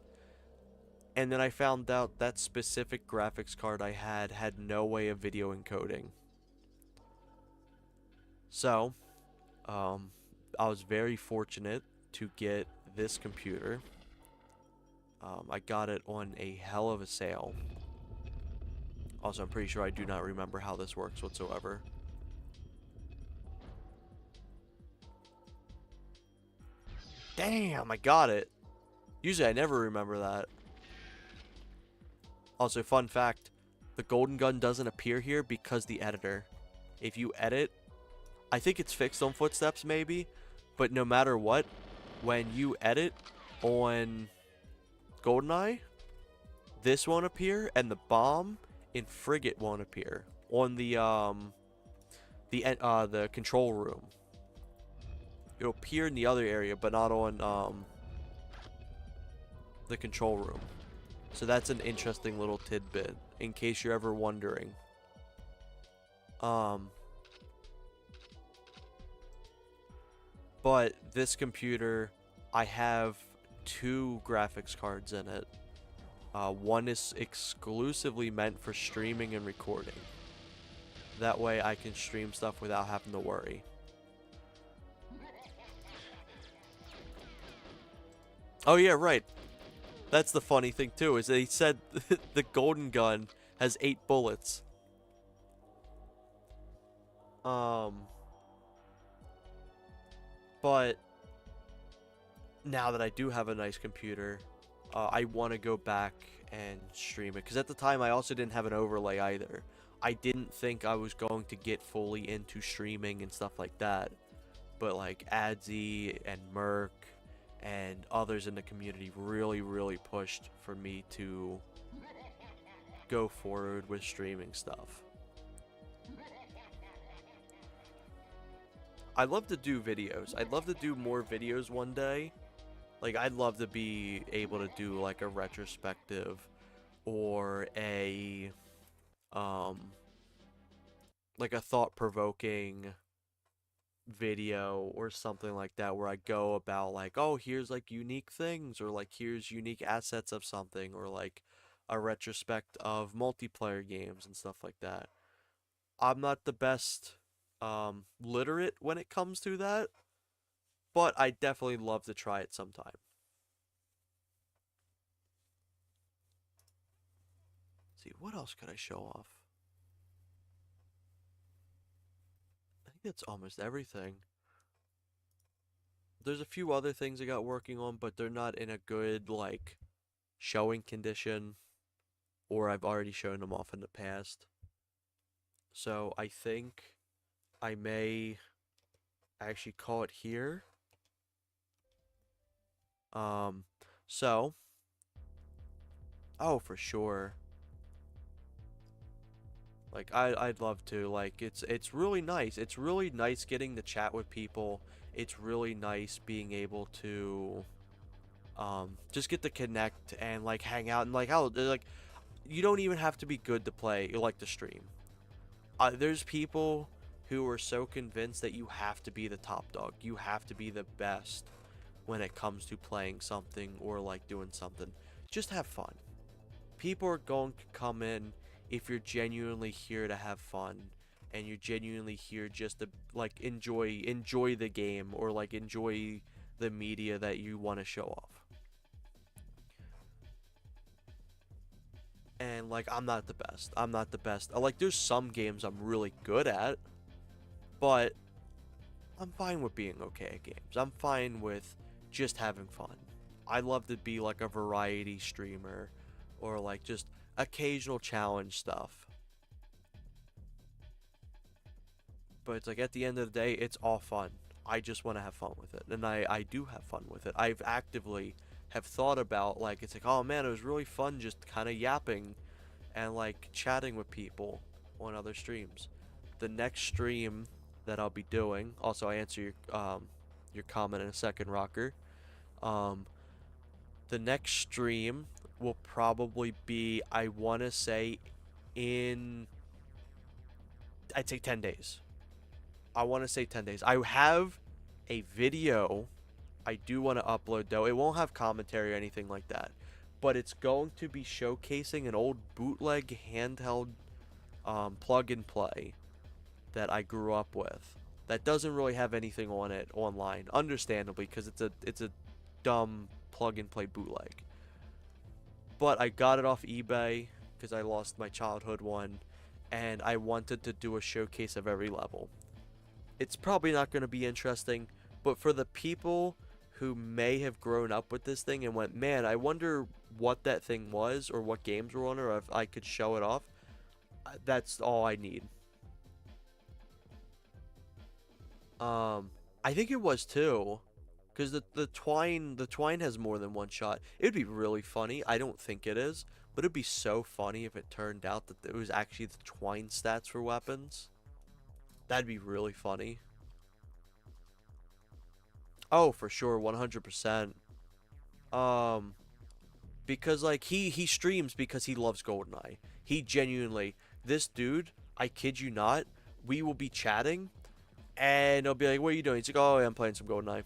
And then I found out that specific graphics card I had no way of video encoding. So, I was very fortunate to get this computer. I got it on a hell of a sale. Also, I'm pretty sure I do not remember how this works whatsoever. Damn, I got it. Usually I never remember that. Also, fun fact, the golden gun doesn't appear here because the editor. If you edit, I think it's fixed on Footsteps maybe, but no matter what, when you edit on Goldeneye, this won't appear, and the bomb in Frigate won't appear on the control room. It'll appear in the other area, but not on the control room. So that's an interesting little tidbit, in case you're ever wondering. But this computer, I have 2 graphics cards in it. One is exclusively meant for streaming and recording. That way I can stream stuff without having to worry. Oh yeah, right. That's the funny thing too, is they said the golden gun has 8 bullets. But now that I do have a nice computer, I want to go back and stream it. Because at the time, I also didn't have an overlay either. I didn't think I was going to get fully into streaming and stuff like that. But like Adzi and Merc and others in the community really pushed for me to go forward with streaming stuff. I'd love to do videos. I'd love to do more videos one day. Like, I'd love to be able to do, like, a retrospective or like a thought-provoking video or something like that where I go about, like, oh, here's, like, unique things, or, like, here's unique assets of something, or, like, a retrospect of multiplayer games and stuff like that. I'm not the best literate when it comes to that, but I definitely love to try it sometime. Let's see, what else could I show off? I think that's almost everything. There's a few other things I got working on, but they're not in a good, like, showing condition, or I've already shown them off in the past. So I think I may actually call it here. So, oh, for sure. Like, I'd love to. Like, it's really nice. It's really nice getting to chat with people. It's really nice being able to just get to connect and like hang out and like how like you don't even have to be good to play, like to stream. There's people who are so convinced that you have to be the top dog. You have to be the best when it comes to playing something or like doing something. Just have fun. People are going to come in if you're genuinely here to have fun and you're genuinely here just to like enjoy the game or like enjoy the media that you want to show off. And like I'm not the best. I'm not the best. Like there's some games I'm really good at, but I'm fine with being okay at games. I'm fine with just having fun. I love to be like a variety streamer or like just occasional challenge stuff. But it's like at the end of the day, it's all fun. I just want to have fun with it. And I do have fun with it. I've actively have thought about like, it's like, oh man, it was really fun just kind of yapping and like chatting with people on other streams. The next stream that I'll be doing, also I answer your comment in a second, Rocker. The next stream will probably be, I want to say, in, I'd say 10 days. I want to say 10 days. I have a video I do want to upload, though. It won't have commentary or anything like that. But it's going to be showcasing an old bootleg handheld plug and play that I grew up with. That doesn't really have anything on it online, understandably, because it's a dumb plug and play bootleg. But I got it off eBay because I lost my childhood one, and I wanted to do a showcase of every level. It's probably not going to be interesting, but for the people who may have grown up with this thing and went, man, I wonder what that thing was or what games were on it or if I could show it off, that's all I need. I think it was too, because the twine has more than one shot. It'd be really funny. I don't think it is, but it'd be so funny if it turned out that it was actually the twine stats for weapons. That'd be really funny. Oh, for sure, 100%. Because like he streams because he loves Goldeneye. He genuinely, this dude, I kid you not, we will be chatting. And they'll be like, what are you doing? He's like, oh, yeah, I'm playing some Goldeneye.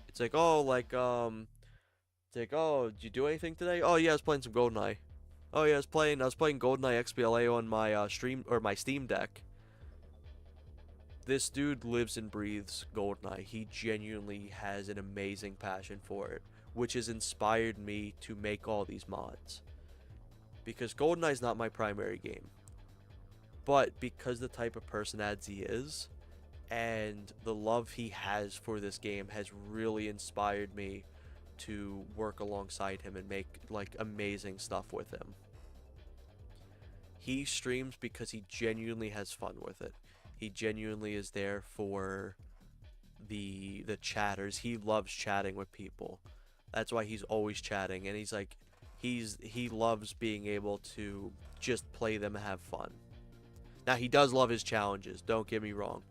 It's like, oh, like, it's like, oh, did you do anything today? Oh, yeah, I was playing some Goldeneye. Oh, yeah, I was playing Goldeneye XBLA on my stream, or my Steam Deck. This dude lives and breathes Goldeneye. He genuinely has an amazing passion for it, which has inspired me to make all these mods. Because Goldeneye's not my primary game. But because the type of person as he is, and the love he has for this game has really inspired me to work alongside him and make like amazing stuff with him. He streams because he genuinely has fun with it. He genuinely is there for the chatters. He loves chatting with people. That's why he's always chatting, and he's like he loves being able to just play them and have fun. Now he does love his challenges, don't get me wrong.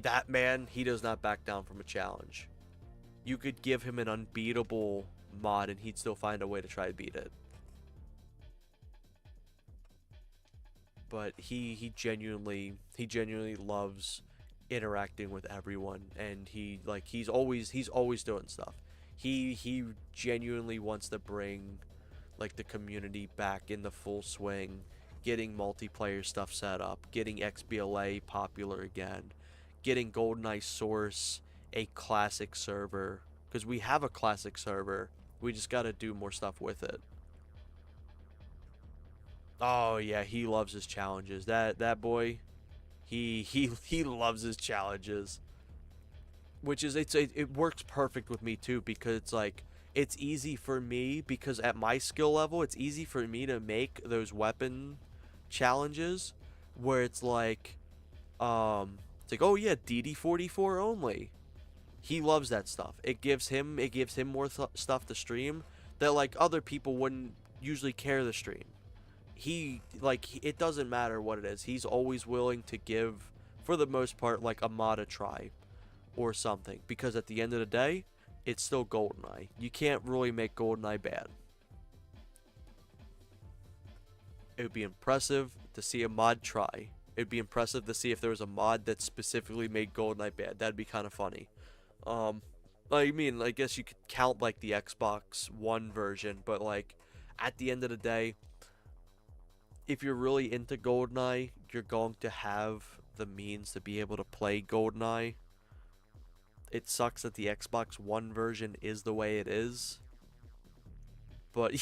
That man, he does not back down from a challenge. You could give him an unbeatable mod and he'd still find a way to try to beat it. But he genuinely loves interacting with everyone, and he's always doing stuff. He genuinely wants to bring like the community back in the full swing, getting multiplayer stuff set up, getting XBLA popular again, getting GoldenEye Source a classic server, because we have a classic server. We just got to do more stuff with it. Oh yeah, he loves his challenges. That boy, he loves his challenges. Which is it works perfect with me too, because it's like it's easy for me, because at my skill level it's easy for me to make those weapon challenges where it's like, oh yeah, DD44 only. He loves that stuff. It gives him more stuff to stream that like other people wouldn't usually care to stream. It doesn't matter what it is. He's always willing to give, for the most part, like a mod a try or something, because at the end of the day, it's still Goldeneye. You can't really make Goldeneye bad. It would be impressive to see a mod try. It would be impressive to see if there was a mod that specifically made Goldeneye bad. That'd be kind of funny. I guess you could count like the Xbox One version, but like at the end of the day, if you're really into Goldeneye, you're going to have the means to be able to play Goldeneye. It sucks that the Xbox One version is the way it is, but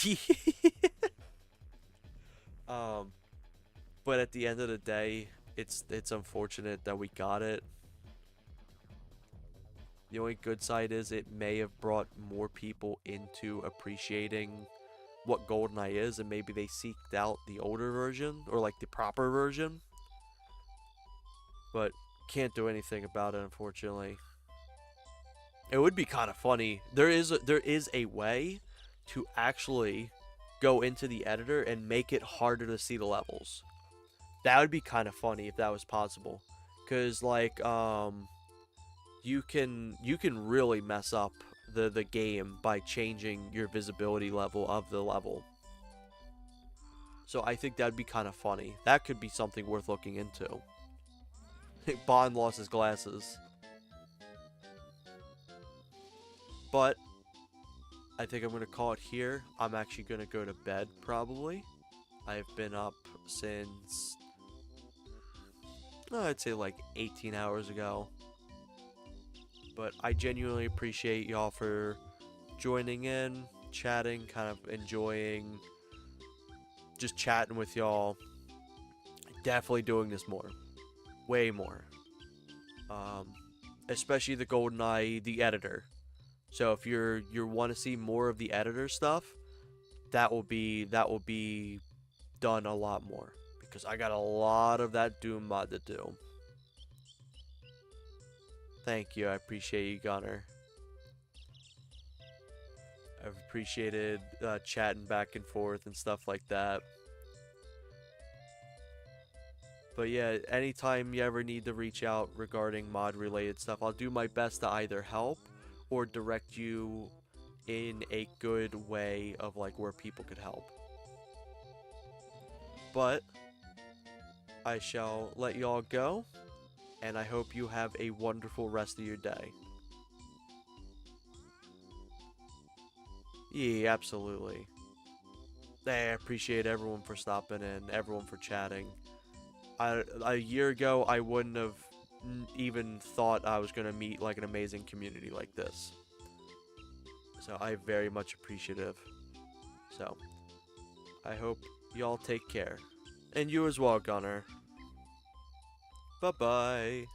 but at the end of the day, it's unfortunate that we got it. The only good side is it may have brought more people into appreciating what Goldeneye is, and maybe they seeked out the older version or like the proper version. But can't do anything about it, unfortunately. It would be kind of funny. There is a way to actually go into the editor and make it harder to see the levels. That would be kind of funny if that was possible, cuz like you can really mess up the game by changing your visibility level of the level. So I think that'd be kind of funny. That could be something worth looking into. Bond lost his glasses. But I think I'm going to call it here. I'm actually going to go to bed probably. I've been up since I'd say like 18 hours ago. But I genuinely appreciate y'all for joining in, chatting, kind of enjoying just chatting with y'all. Definitely doing this more. Way more. Especially the Goldeneye, the editor. So if you want to see more of the editor stuff, that will be done a lot more, because I got a lot of that Doom mod to do. Thank you, I appreciate you, Gunner. I've appreciated chatting back and forth and stuff like that. But yeah, anytime you ever need to reach out regarding mod related stuff, I'll do my best to either help or direct you in a good way of like where people could help. But I shall let y'all go, and I hope you have a wonderful rest of your day. Yeah, absolutely. I appreciate everyone for stopping in, everyone for chatting. A year ago, I wouldn't have even thought I was going to meet like an amazing community like this. So I'm very much appreciative. So I hope y'all take care. And you as well, Gunner. Bye-bye.